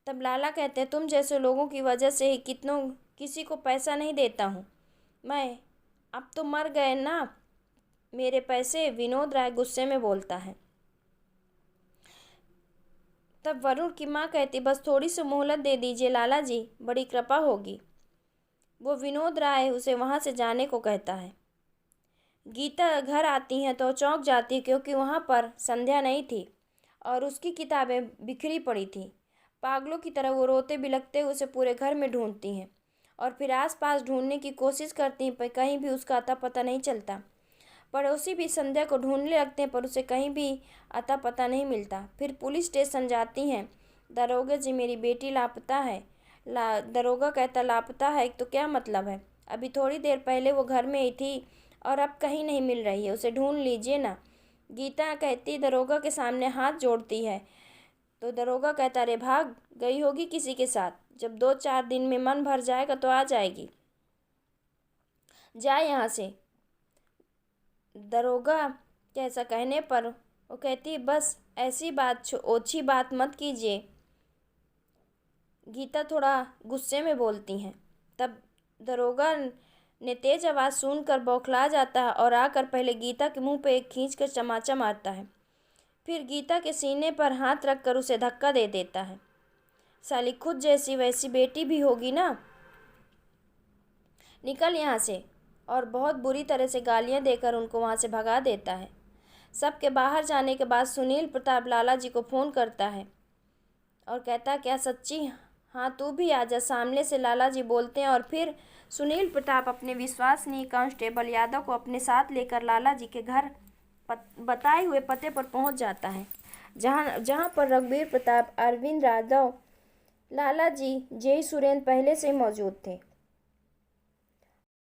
तब लाला कहते हैं, तुम जैसे लोगों की वजह से ही किसी को पैसा नहीं देता हूँ मैं। अब तो मर गए ना मेरे पैसे, विनोद राय गुस्से में बोलता है। तब वरुण की माँ कहती, बस थोड़ी सी मोहलत दे दीजिए लाला जी, बड़ी कृपा होगी। वो विनोद राय उसे वहाँ से जाने को कहता है। गीता घर आती हैं तो चौंक जाती है, क्योंकि वहाँ पर संध्या नहीं थी और उसकी किताबें बिखरी पड़ी थी। पागलों की तरह वो रोते बिलखते उसे पूरे घर में ढूंढती हैं और फिर आसपास ढूंढने की कोशिश करती हैं, पर कहीं भी उसका अता पता नहीं चलता। पड़ोसी भी संध्या को ढूंढने लगते हैं, पर उसे कहीं भी अता पता नहीं मिलता। फिर पुलिस स्टेशन जाती हैं। दरोगा जी, मेरी बेटी लापता है। दरोगा कहता, लापता है तो क्या मतलब है? अभी थोड़ी देर पहले वो घर में ही थी और अब कहीं नहीं मिल रही है, उसे ढूंढ लीजिए ना। गीता कहती, दरोगा के सामने हाथ जोड़ती है। तो दरोगा कहता, अरे भाग गई होगी किसी के साथ, जब 2-4 दिन में मन भर जाएगा तो आ जाएगी, जाए यहाँ से। दरोगा के ऐसा कहने पर वो कहती, बस ऐसी ओछी बात मत कीजिए। गीता थोड़ा गुस्से में बोलती हैं। तब दरोगा ने तेज आवाज़ सुनकर बौखला जाता है और आकर पहले गीता के मुंह पे एक खींचकर चमाचा मारता है, फिर गीता के सीने पर हाथ रखकर उसे धक्का दे देता है। साली खुद जैसी वैसी बेटी भी होगी ना, निकल यहाँ से। और बहुत बुरी तरह से गालियाँ देकर उनको वहाँ से भगा देता है। सबके बाहर जाने के बाद सुनील प्रताप लाला जी को फ़ोन करता है और कहता, क्या सच्ची? हाँ, तू भी आजा, सामने से लाला जी बोलते हैं। और फिर सुनील प्रताप अपने विश्वसनीय कांस्टेबल यादव को अपने साथ लेकर लाला जी के घर बताए हुए पते पर पहुंच जाता है, जहां पर रघुवीर प्रताप, अरविंद यादव, लाला जी, जय सुरेंद्र पहले से ही मौजूद थे।